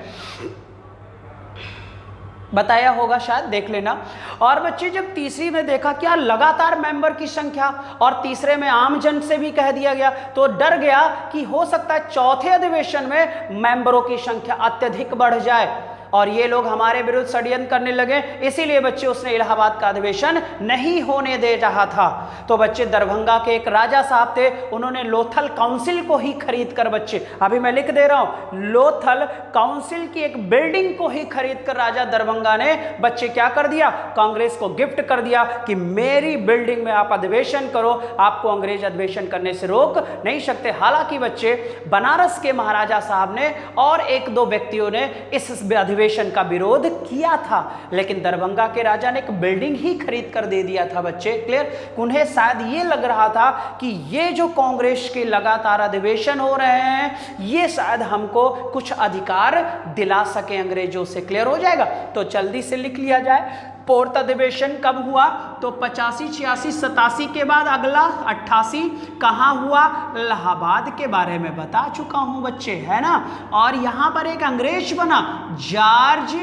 बताया होगा शायद, देख लेना। और बच्चे जब तीसरी में देखा क्या लगातार मेंबर की संख्या, और तीसरे में आम जन से भी कह दिया गया, तो डर गया कि हो सकता है चौथे अधिवेशन में मेंबरों की संख्या अत्यधिक बढ़ जाए और ये लोग हमारे विरुद्ध षड्यंत्र करने लगे, इसीलिए बच्चे उसने इलाहाबाद का अधिवेशन नहीं होने दे रहा था। तो बच्चे दरभंगा के एक राजा साहब थे, उन्होंने लोथल काउंसिल को ही खरीद कर, बच्चे अभी मैं लिख दे रहा हूं, लोथल काउंसिल की एक बिल्डिंग को ही खरीद कर राजा दरभंगा ने बच्चे क्या कर दिया, कांग्रेस को गिफ्ट कर दिया कि मेरी बिल्डिंग में आप अधिवेशन करो, आपको अंग्रेज अधिवेशन करने से रोक नहीं सकते। हालांकि बच्चे बनारस के महाराजा साहब ने और 1-2 व्यक्तियों ने इस अधिवेशन का विरोध किया था, लेकिन दरभंगा के राजा ने एक बिल्डिंग ही खरीद कर दे दिया था बच्चे। क्लियर। उन्हें शायद ये लग रहा था कि ये जो कांग्रेस के लगातार अधिवेशन हो रहे हैं ये शायद हमको कुछ अधिकार दिला सके अंग्रेजों से। क्लियर हो जाएगा, तो जल्दी से लिख लिया जाए। 4th अधिवेशन कब हुआ, तो 85, 86, 87 के बाद अगला 88 कहाँ हुआ, इलाहाबाद के बारे में बता चुका हूं बच्चे, है ना। और यहां पर एक अंग्रेज बना, जॉर्ज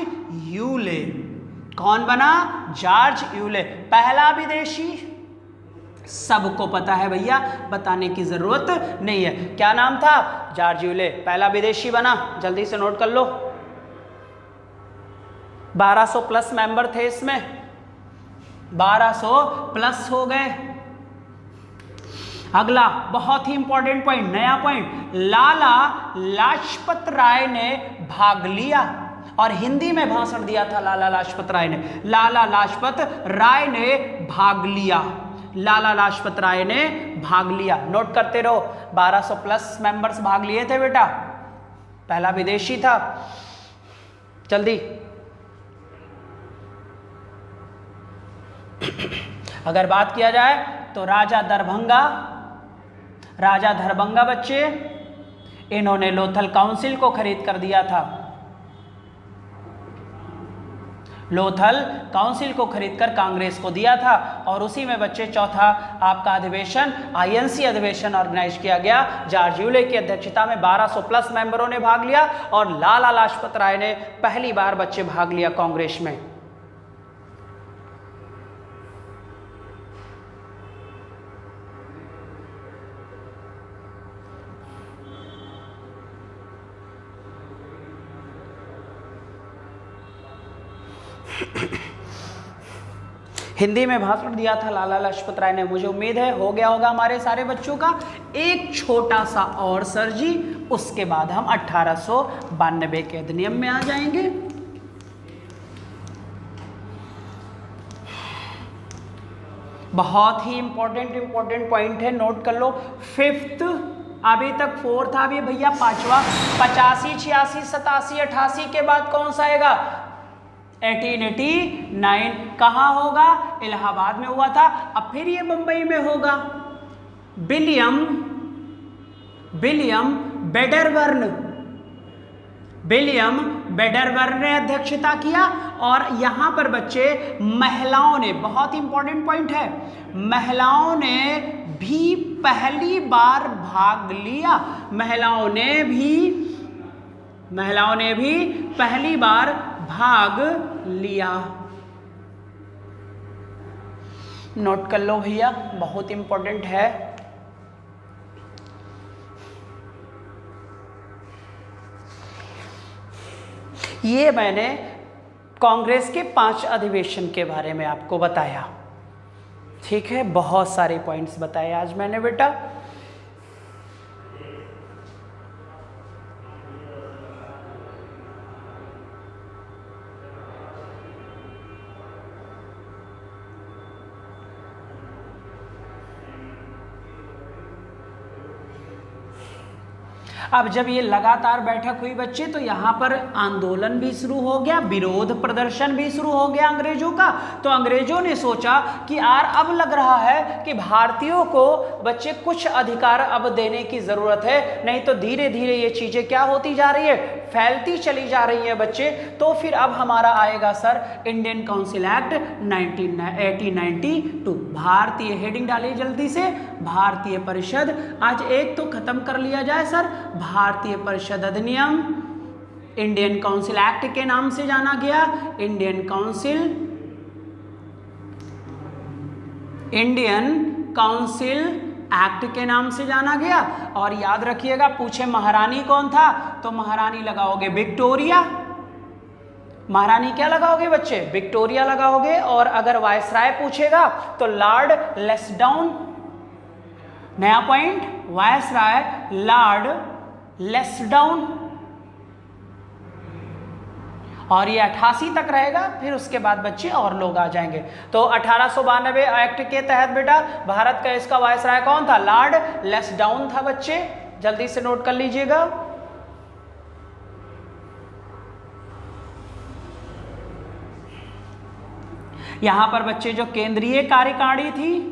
यूले। कौन बना, जॉर्ज यूले, पहला विदेशी, सबको पता है भैया, बताने की जरूरत नहीं है। क्या नाम था, जॉर्ज यूले, पहला विदेशी बना, जल्दी से नोट कर लो। 1200 प्लस मेंबर थे इसमें, 1200 प्लस हो गए। अगला बहुत ही इंपॉर्टेंट पॉइंट, नया पॉइंट, लाला लाजपत राय ने भाग लिया और हिंदी में भाषण दिया था। लाला लाजपत राय ने भाग लिया, लाला लाजपत राय ने भाग लिया। नोट करते रहो, 1200 प्लस मेंबर्स भाग लिए थे बेटा, पहला विदेशी था। जल्दी, अगर बात किया जाए तो राजा दरभंगा बच्चे, इन्होंने लोथल काउंसिल को खरीद कर दिया था। लोथल काउंसिल को खरीदकर कांग्रेस को दिया था और उसी में बच्चे चौथा आपका अधिवेशन आईएनसी अधिवेशन ऑर्गेनाइज किया गया। जॉर्ज यूले की अध्यक्षता में 1200 प्लस मेंबरों ने भाग लिया और लाला लाजपत राय ने पहली बार बच्चे भाग लिया कांग्रेस में। हिंदी में भाषण दिया था लाला लाजपत राय ने। मुझे उम्मीद है हो गया होगा हमारे सारे बच्चों का। एक छोटा सा और सर जी, उसके बाद हम 1892 के अधिनियम में आ जाएंगे। बहुत ही इंपॉर्टेंट पॉइंट है, नोट कर लो। फिफ्थ, अभी तक फोर्थ था, अभी भैया पांचवा। 85, 86, 87, 88 के बाद कौन सा आएगा? 1889। कहाँ होगा? इलाहाबाद में हुआ था। अब फिर ये मुंबई में होगा। विलियम बेडरबर्न ने अध्यक्षता किया और यहां पर बच्चे महिलाओं ने, बहुत इंपॉर्टेंट पॉइंट है, महिलाओं ने भी पहली बार भाग लिया। महिलाओं ने भी पहली बार भाग लिया। नोट कर लो भैया, बहुत इंपॉर्टेंट है। ये मैंने कांग्रेस के 5 अधिवेशन के बारे में आपको बताया, ठीक है। बहुत सारे पॉइंट्स बताए आज मैंने बेटा। अब जब ये लगातार बैठक हुई बच्चे, तो यहाँ पर आंदोलन भी शुरू हो गया, विरोध प्रदर्शन भी शुरू हो गया अंग्रेजों का। तो अंग्रेजों ने सोचा कि यार अब लग रहा है कि भारतीयों को बच्चे कुछ अधिकार अब देने की ज़रूरत है, नहीं तो धीरे धीरे ये चीज़ें क्या होती जा रही है, फैलती चली जा रही है बच्चे। तो फिर अब हमारा आएगा सर इंडियन काउंसिल एक्ट 1892। भारतीय, हेडिंग डालिए जल्दी से, भारतीय परिषद। आज एक तो खत्म कर लिया जाए सर, भारतीय परिषद अधिनियम, इंडियन काउंसिल एक्ट के नाम से जाना गया। इंडियन काउंसिल एक्ट के नाम से जाना गया। और याद रखिएगा, पूछे महारानी कौन था, तो महारानी लगाओगे विक्टोरिया। महारानी क्या लगाओगे बच्चे? विक्टोरिया लगाओगे। और अगर वायसराय पूछेगा तो लॉर्ड लेस्डाउन। नया पॉइंट, वायसराय लॉर्ड लेस्डाउन। और ये 88 तक रहेगा, फिर उसके बाद बच्चे और लोग आ जाएंगे। तो 1892 एक्ट के तहत बेटा भारत का इसका वायसराय कौन था? लॉर्ड लेस्डाउन था बच्चे, जल्दी से नोट कर लीजिएगा। यहां पर बच्चे जो केंद्रीय कार्यकारिणी थी,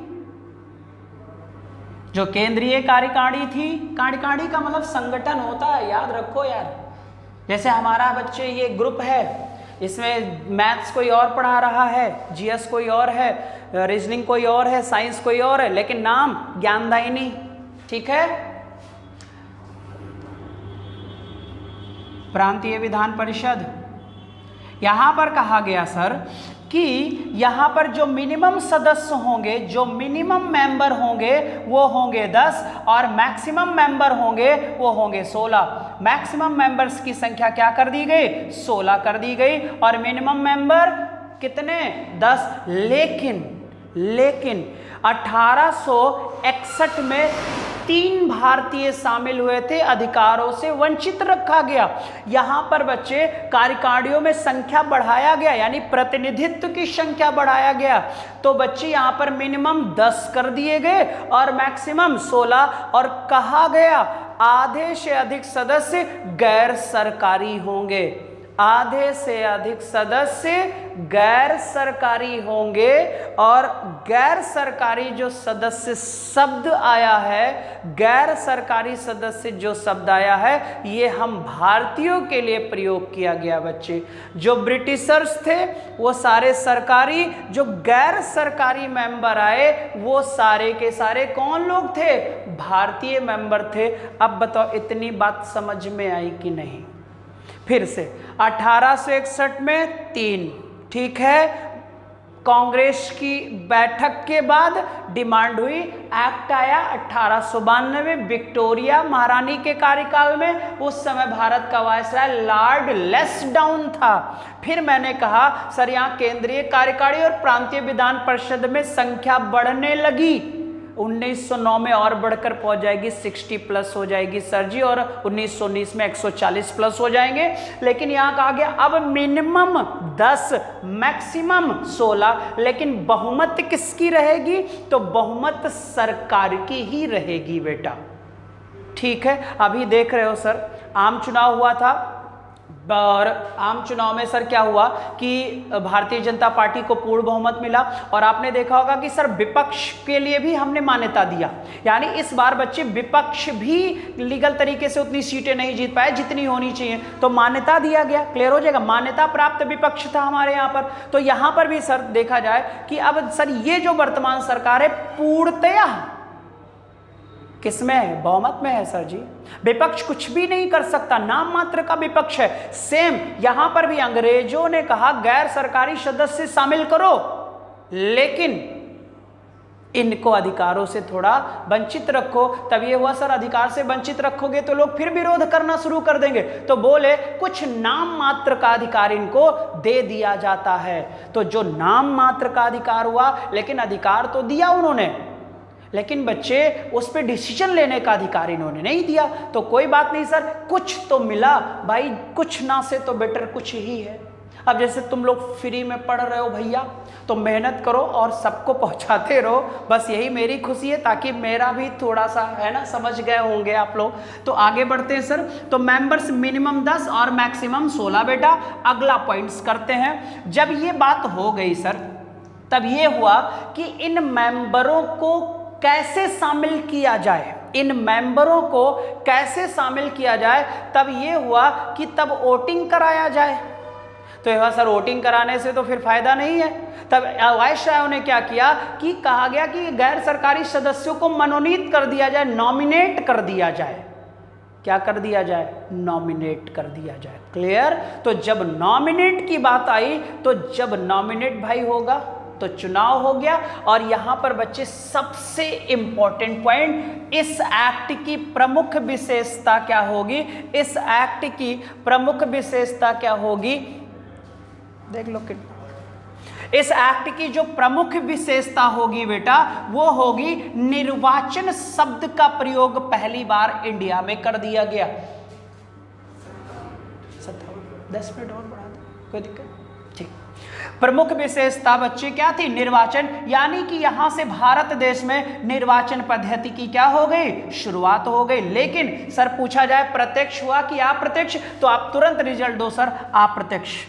कार्यकारिणी का मतलब संगठन होता है, याद रखो यार। जैसे हमारा बच्चे ये ग्रुप है, इसमें मैथ्स कोई और पढ़ा रहा है, जीएस कोई और है, रीजनिंग कोई और है, साइंस कोई और है, लेकिन नाम ज्ञानदायिनी, ठीक है। प्रांतीय विधान परिषद, यहां पर कहा गया सर कि यहाँ पर जो मिनिमम सदस्य होंगे, जो मिनिमम मेंबर होंगे वो होंगे 10 और मैक्सिमम मेंबर होंगे वो होंगे 16। मैक्सिमम मेंबर्स की संख्या क्या कर दी गई? 16 कर दी गई। और मिनिमम मेंबर कितने? 10। लेकिन 1861 में 3 भारतीय शामिल हुए थे, अधिकारों से वंचित रखा गया। यहां पर बच्चे कार्यकारिणियों में संख्या बढ़ाया गया, यानी प्रतिनिधित्व की संख्या बढ़ाया गया। तो बच्चे यहां पर मिनिमम 10 कर दिए गए और मैक्सिमम 16, और कहा गया आधे से अधिक सदस्य गैर सरकारी होंगे। आधे से अधिक सदस्य गैर सरकारी होंगे, और गैर सरकारी जो सदस्य शब्द आया है, गैर सरकारी सदस्य जो शब्द आया है, ये हम भारतीयों के लिए प्रयोग किया गया बच्चे। जो ब्रिटिशर्स थे वो सारे सरकारी, जो गैर सरकारी मेंबर आए वो सारे के सारे कौन लोग थे? भारतीय मेंबर थे। अब बताओ इतनी बात समझ में आई कि नहीं? फिर से 1861 में 3, ठीक है। कांग्रेस की बैठक के बाद डिमांड हुई, एक्ट आया 1892 विक्टोरिया महारानी के कार्यकाल में। उस समय भारत का वायसराय लॉर्ड लेस्डाउन था। फिर मैंने कहा सर यहाँ केंद्रीय कार्यकारिणी और प्रांतीय विधान परिषद में संख्या बढ़ने लगी। 1909 में और बढ़कर पहुंच जाएगी 60 प्लस हो जाएगी सर जी, और 1919 में 140 प्लस हो जाएंगे। लेकिन यहाँ कहा गया अब मिनिमम 10 मैक्सिमम 16, लेकिन बहुमत किसकी रहेगी? तो बहुमत सरकार की ही रहेगी बेटा, ठीक है। अभी देख रहे हो सर आम चुनाव हुआ था, और आम चुनाव में सर क्या हुआ कि भारतीय जनता पार्टी को पूर्ण बहुमत मिला, और आपने देखा होगा कि सर विपक्ष के लिए भी हमने मान्यता दिया, यानी इस बार बच्चे विपक्ष भी लीगल तरीके से उतनी सीटें नहीं जीत पाए जितनी होनी चाहिए, तो मान्यता दिया गया। क्लियर हो जाएगा, मान्यता प्राप्त विपक्ष था हमारे यहाँ पर। तो यहाँ पर भी सर देखा जाए कि अब सर ये जो वर्तमान सरकार है पूर्णतया किसमें है? बहुमत में है सर जी। विपक्ष कुछ भी नहीं कर सकता, नाम मात्र का विपक्ष है। सेम यहां पर भी अंग्रेजों ने कहा गैर सरकारी सदस्य शामिल करो, लेकिन इनको अधिकारों से थोड़ा वंचित रखो। तब ये हुआ सर अधिकार से वंचित रखोगे तो लोग फिर विरोध करना शुरू कर देंगे, तो बोले कुछ नाम मात्र का अधिकार इनको दे दिया जाता है। तो जो नाम मात्र का अधिकार हुआ, लेकिन अधिकार तो दिया उन्होंने, लेकिन बच्चे उस पर डिसीजन लेने का अधिकार इन्होंने नहीं दिया। तो कोई बात नहीं सर, कुछ तो मिला भाई, कुछ ना से तो बेटर कुछ ही है। अब जैसे तुम लोग फ्री में पढ़ रहे हो भैया, तो मेहनत करो और सबको पहुंचाते रहो, बस यही मेरी खुशी है, ताकि मेरा भी थोड़ा सा है ना, समझ गए होंगे आप लोग। तो आगे बढ़ते हैं सर। तो मेंबर्स मिनिमम 10 और मैक्सिमम 16 बेटा। अगला पॉइंट्स करते हैं। जब ये बात हो गई सर, तब ये हुआ कि इन मेंबरों को कैसे शामिल किया जाए, इन मेंबरों को कैसे शामिल किया जाए। तब ये हुआ कि तब वोटिंग कराया जाए। तो यह सर वोटिंग कराने से तो फिर फायदा नहीं है। तब वायसरायों ने क्या किया कि कहा गया कि गैर सरकारी सदस्यों को मनोनीत कर दिया जाए, नॉमिनेट कर दिया जाए। क्या कर दिया जाए? नॉमिनेट कर दिया जाए। क्लियर? तो जब नॉमिनेट की बात आई, तो जब नॉमिनेट भाई होगा तो चुनाव हो गया। और यहां पर बच्चे सबसे इंपॉर्टेंट पॉइंट, इस एक्ट की प्रमुख विशेषता क्या होगी? इस एक्ट की प्रमुख विशेषता क्या होगी? देख लो कि इस एक्ट की जो प्रमुख विशेषता होगी बेटा, वो होगी निर्वाचन शब्द का प्रयोग पहली बार इंडिया में कर दिया गया। 10 मिनट और बढ़ा दो, कोई दिक्कत? ठीक। प्रमुख विशेषता बच्चे क्या थी? निर्वाचन, यानी कि यहां से भारत देश में निर्वाचन पद्धति की क्या हो गई? शुरुआत हो गई। लेकिन सर पूछा जाए प्रत्यक्ष हुआ कि अप्रत्यक्ष, तो आप तुरंत रिजल्ट दो सर, अप्रत्यक्ष।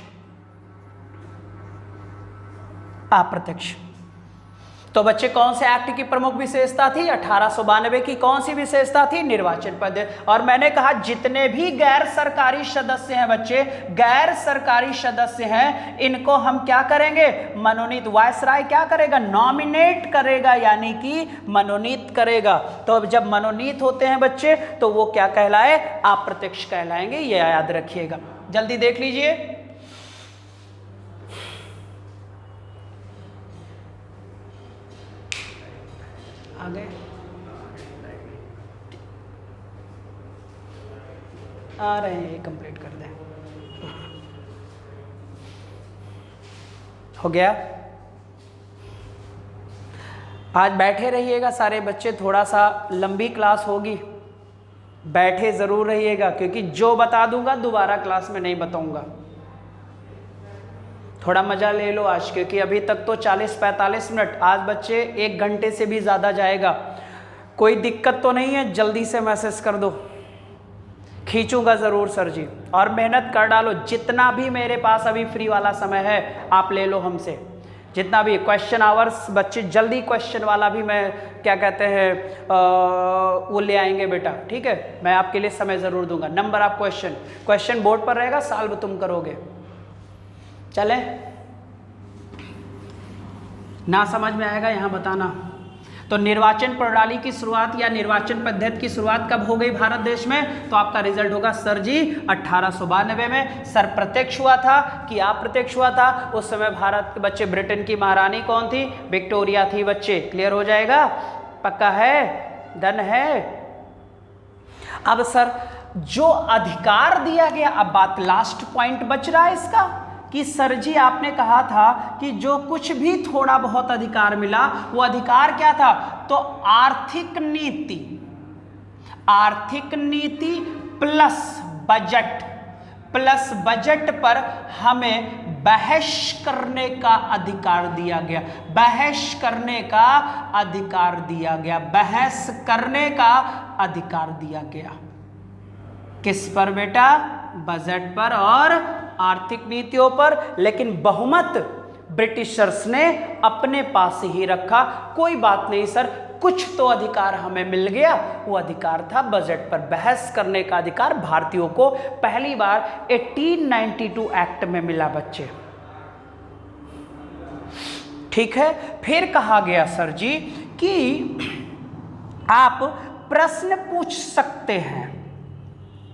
अप्रत्यक्ष। तो बच्चे कौन से एक्ट की प्रमुख विशेषता थी? 1892 की कौन सी विशेषता थी? निर्वाचन पद्धति। और मैंने कहा जितने भी गैर सरकारी सदस्य हैं बच्चे, गैर सरकारी सदस्य हैं, इनको हम क्या करेंगे? मनोनीत। वायसराय क्या करेगा? नॉमिनेट करेगा, यानी कि मनोनीत करेगा। तो अब जब मनोनीत होते हैं बच्चे, तो वो क्या कहलाए? अप्रत्यक्ष कहलाएंगे। ये याद रखिएगा। जल्दी देख लीजिए। आगे आ रहे हैं, कंप्लीट कर दें। हो गया। आज बैठे रहिएगा सारे बच्चे, थोड़ा सा लंबी क्लास होगी, बैठे ज़रूर रहिएगा, क्योंकि जो बता दूंगा दोबारा क्लास में नहीं बताऊंगा। थोड़ा मज़ा ले लो आज, क्योंकि अभी तक तो 40-45 मिनट, आज बच्चे 1 घंटे से भी ज़्यादा जाएगा। कोई दिक्कत तो नहीं है, जल्दी से मैसेज कर दो, खींचूंगा ज़रूर सर जी। और मेहनत कर डालो, जितना भी मेरे पास अभी फ्री वाला समय है आप ले लो हमसे, जितना भी क्वेश्चन आवर्स, बच्चे जल्दी क्वेश्चन वाला भी मैं क्या कहते हैं वो ले आएंगे बेटा, ठीक है। मैं आपके लिए समय ज़रूर दूंगा। नंबर ऑफ क्वेश्चन बोर्ड पर रहेगा, सॉल्व तुम करोगे। चले, ना समझ में आएगा यहाँ बताना। तो निर्वाचन प्रणाली की शुरुआत या निर्वाचन पद्धति की शुरुआत कब हो गई भारत देश में? तो आपका रिजल्ट होगा सर जी 1892 में। सर प्रत्यक्ष हुआ था कि अप्रत्यक्ष हुआ था? उस समय भारत के बच्चे, ब्रिटेन की महारानी कौन थी? विक्टोरिया थी बच्चे। क्लियर हो जाएगा? पक्का है? डन है? अब सर जो अधिकार दिया गया, अब बात लास्ट पॉइंट बच रहा है इसका कि सर जी आपने कहा था कि जो कुछ भी थोड़ा बहुत अधिकार मिला वो अधिकार क्या था? तो आर्थिक नीति प्लस बजट पर हमें बहस करने का अधिकार दिया गया। बहस करने का अधिकार दिया गया किस पर बेटा? बजट पर और आर्थिक नीतियों पर। लेकिन बहुमत ब्रिटिशर्स ने अपने पास ही रखा। कोई बात नहीं सर, कुछ तो अधिकार हमें मिल गया, वो अधिकार था बजट पर बहस करने का अधिकार। भारतीयों को पहली बार 1892 एक्ट में मिला बच्चे, ठीक है। फिर कहा गया सर जी कि आप प्रश्न पूछ सकते हैं।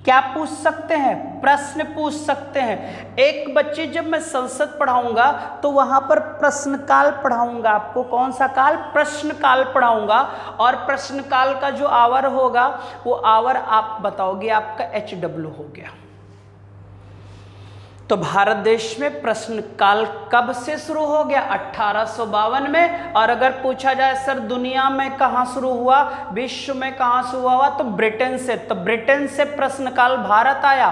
क्या पूछ सकते हैं? प्रश्न पूछ सकते हैं। एक बच्चे, जब मैं संसद पढ़ाऊंगा तो वहां पर प्रश्न काल पढ़ाऊंगा आपको। कौन सा काल? प्रश्न काल पढ़ाऊंगा। और प्रश्न काल का जो आवर होगा वो आवर आप बताओगे, आपका HW हो गया। तो भारत देश में प्रश्न काल कब से शुरू हो गया? 1852 में। और अगर पूछा जाए सर दुनिया में कहाँ शुरू हुआ, विश्व में कहाँ शुरू हुआ, तो ब्रिटेन से। तो ब्रिटेन से प्रश्न काल भारत आया,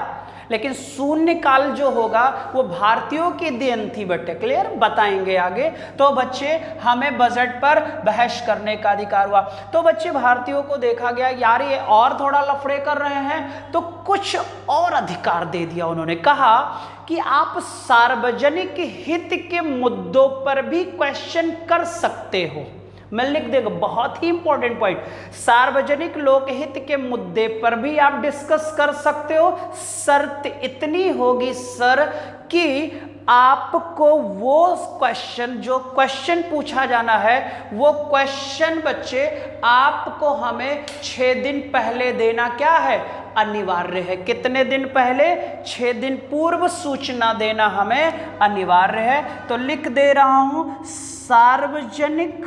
लेकिन शून्य काल जो होगा वो भारतीयों की देन थी बेटे। क्लियर? बताएंगे आगे। तो बच्चे हमें बजट पर बहस करने का अधिकार हुआ। तो बच्चे भारतीयों को देखा गया यार ये और थोड़ा लफड़े कर रहे हैं, तो कुछ और अधिकार दे दिया। उन्होंने कहा कि आप सार्वजनिक हित के मुद्दों पर भी क्वेश्चन कर सकते हो। मैं लिख देगा, बहुत ही इंपॉर्टेंट पॉइंट। सार्वजनिक लोकहित के मुद्दे पर भी आप डिस्कस कर सकते हो। शर्त इतनी होगी सर कि आपको वो क्वेश्चन, जो क्वेश्चन पूछा जाना है, वो क्वेश्चन बच्चे आपको हमें 6 दिन पहले देना क्या है? अनिवार्य है। कितने दिन पहले? 6 दिन पूर्व सूचना देना हमें अनिवार्य है। तो लिख दे रहा हूं, सार्वजनिक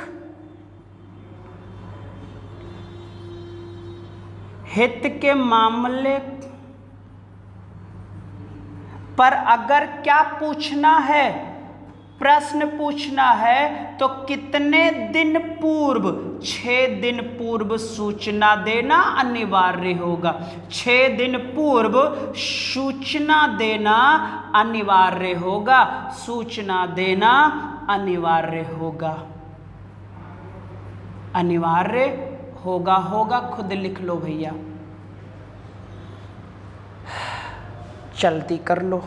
हित के मामले पर अगर क्या पूछना है, प्रश्न पूछना है, तो कितने दिन पूर्व? 6 दिन पूर्व सूचना देना अनिवार्य होगा। 6 दिन पूर्व सूचना देना अनिवार्य होगा। सूचना देना अनिवार्य होगा। अनिवार्य होगा, खुद लिख लो भैया, जल्दी कर लो।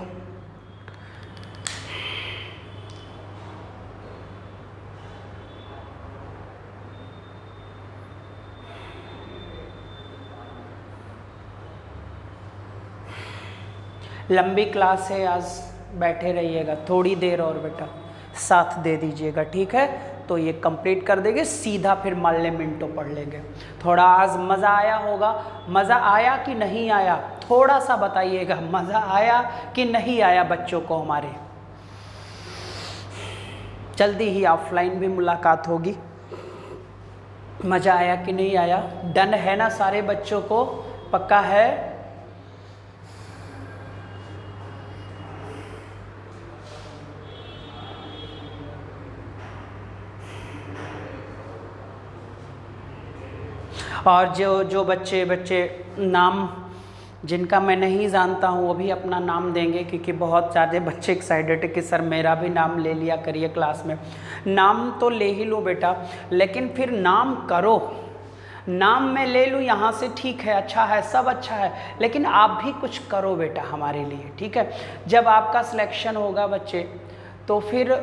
लंबी क्लास है आज, बैठे रहिएगा थोड़ी देर और बेटा, साथ दे दीजिएगा, ठीक है। तो ये कंप्लीट कर देंगे, सीधा फिर माल्ले मिनटों पढ़ लेंगे। थोड़ा आज मज़ा आया होगा। मज़ा आया कि नहीं आया? थोड़ा सा बताइएगा, मज़ा आया कि नहीं आया बच्चों को हमारे? जल्दी ही ऑफलाइन भी मुलाकात होगी। मज़ा आया कि नहीं आया? डन है ना सारे बच्चों को? पक्का है? और जो जो बच्चे नाम जिनका मैं नहीं जानता हूँ वो भी अपना नाम देंगे, क्योंकि बहुत ज़्यादा बच्चे एक्साइटेड है कि सर मेरा भी नाम ले लिया करिए क्लास में। नाम तो ले ही लो बेटा, लेकिन फिर नाम करो। नाम मैं ले लूँ यहाँ से, ठीक है, अच्छा है, सब अच्छा है, लेकिन आप भी कुछ करो बेटा हमारे लिए, ठीक है। जब आपका सिलेक्शन होगा बच्चे, तो फिर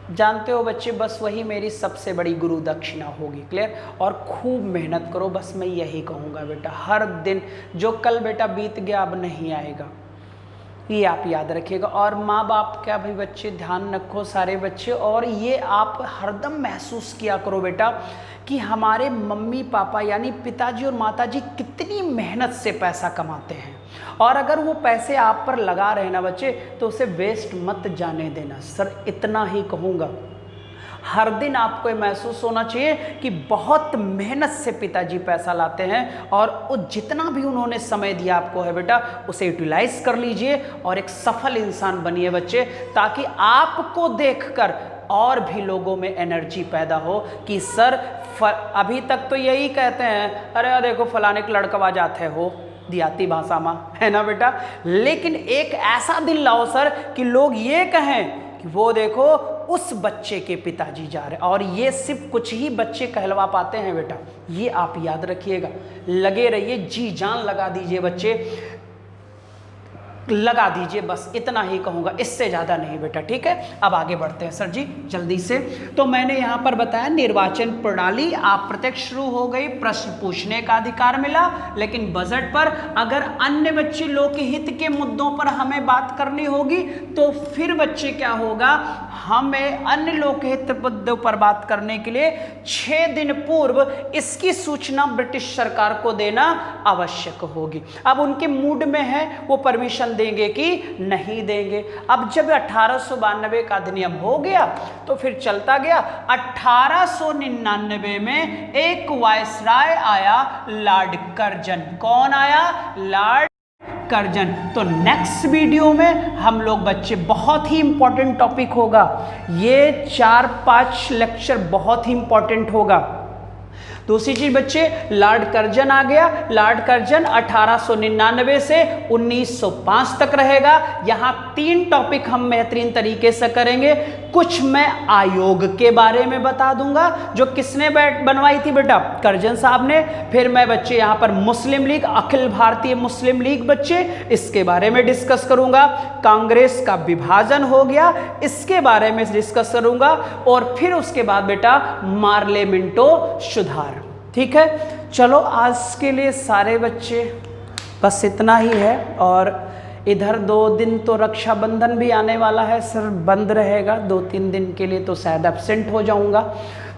जानते हो बच्चे, बस वही मेरी सबसे बड़ी गुरु दक्षिणा होगी। क्लियर? और खूब मेहनत करो, बस मैं यही कहूँगा बेटा। हर दिन जो कल बेटा बीत गया अब नहीं आएगा, ये आप याद रखिएगा। और माँ बाप का भी बच्चे ध्यान रखो सारे बच्चे, और ये आप हरदम महसूस किया करो बेटा कि हमारे मम्मी पापा यानी पिताजी और माताजी कितनी मेहनत से पैसा कमाते हैं, और अगर वो पैसे आप पर लगा रहे ना बच्चे, तो उसे वेस्ट मत जाने देना। सर इतना ही कहूँगा, हर दिन आपको ये महसूस होना चाहिए कि बहुत मेहनत से पिताजी पैसा लाते हैं, और वो जितना भी उन्होंने समय दिया आपको है बेटा, उसे यूटिलाइज कर लीजिए और एक सफल इंसान बनिए बच्चे, ताकि आपको देखकर और भी लोगों में एनर्जी पैदा हो कि सर अभी तक तो यही कहते हैं, अरे देखो फलाने के लड़कवा जाते हो, देहाती भाषा में, है ना बेटा। लेकिन एक ऐसा दिन लाओ सर कि लोग ये कहें कि वो देखो उस बच्चे के पिताजी जा रहे हैं, और ये सिर्फ कुछ ही बच्चे कहलवा पाते हैं बेटा, ये आप याद रखिएगा। लगे रहिए, जी जान लगा दीजिए बच्चे, लगा दीजिए, बस इतना ही कहूँगा, इससे ज़्यादा नहीं बेटा, ठीक है। अब आगे बढ़ते हैं सर जी जल्दी से। तो मैंने यहाँ पर बताया निर्वाचन प्रणाली अप्रत्यक्ष शुरू हो गई, प्रश्न पूछने का अधिकार मिला, लेकिन बजट पर अगर अन्य बच्चे लोकहित के मुद्दों पर हमें बात करनी होगी, तो फिर बच्चे क्या होगा, हमें अन्य लोकहित मुद्दों पर बात करने के लिए 6 दिन पूर्व इसकी सूचना ब्रिटिश सरकार को देना आवश्यक होगी। अब उनके मूड में है, वो परमिशन देंगे कि नहीं देंगे। अब जब 1892 का अधिनियम हो गया, तो फिर चलता गया। 1899 में एक वायसराय आया, लॉर्ड कर्जन। कौन आया? Lord Curzon. तो नेक्स्ट वीडियो में हम लोग बच्चे, बहुत ही इंपॉर्टेंट टॉपिक होगा ये, 4-5 लेक्चर बहुत ही इंपॉर्टेंट होगा। दूसरी चीज बच्चे, लॉर्ड कर्जन आ गया। लॉर्ड कर्जन 1899 से 1905 तक रहेगा। यहाँ 3 टॉपिक हम बेहतरीन तरीके से करेंगे। कुछ मैं आयोग के बारे में बता दूंगा, जो किसने बनवाई थी बेटा, कर्जन साहब ने। फिर मैं बच्चे यहाँ पर मुस्लिम लीग, अखिल भारतीय मुस्लिम लीग बच्चे, इसके बारे में डिस्कस करूंगा। कांग्रेस का विभाजन हो गया, इसके बारे में डिस्कस करूंगा। और फिर उसके बाद बेटा मार्ले मिंटो सुधार। ठीक है, चलो आज के लिए सारे बच्चे बस इतना ही है। और इधर 2 दिन तो रक्षाबंधन भी आने वाला है सर, बंद रहेगा 2-3 दिन के लिए, तो शायद एब्सेंट हो जाऊंगा।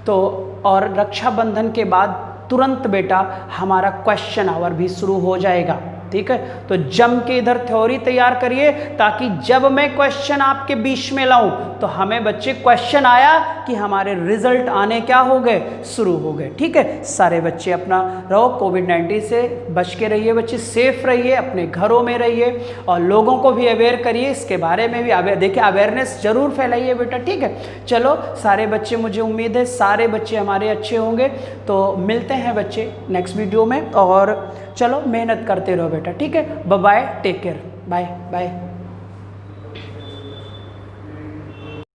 तो और रक्षाबंधन के बाद तुरंत बेटा हमारा क्वेश्चन आवर भी शुरू हो जाएगा। ठीक है, तो जम के इधर थ्योरी तैयार करिए, ताकि जब मैं क्वेश्चन आपके बीच में लाऊं, तो हमें बच्चे क्वेश्चन आया कि हमारे रिजल्ट आने क्या हो गए, शुरू हो गए। ठीक है, सारे बच्चे अपना रहो, कोविड-19 से बच के रहिए बच्चे, सेफ रहिए, अपने घरों में रहिए, और लोगों को भी अवेयर करिए, इसके बारे में भी देखिए, अवेयरनेस जरूर फैलाइए बेटा। ठीक है, चलो सारे बच्चे, मुझे उम्मीद है सारे बच्चे हमारे अच्छे होंगे। तो मिलते हैं बच्चे नेक्स्ट वीडियो में, और चलो मेहनत करते रहो बेटा। ठीक है, bye bye, take care, bye bye.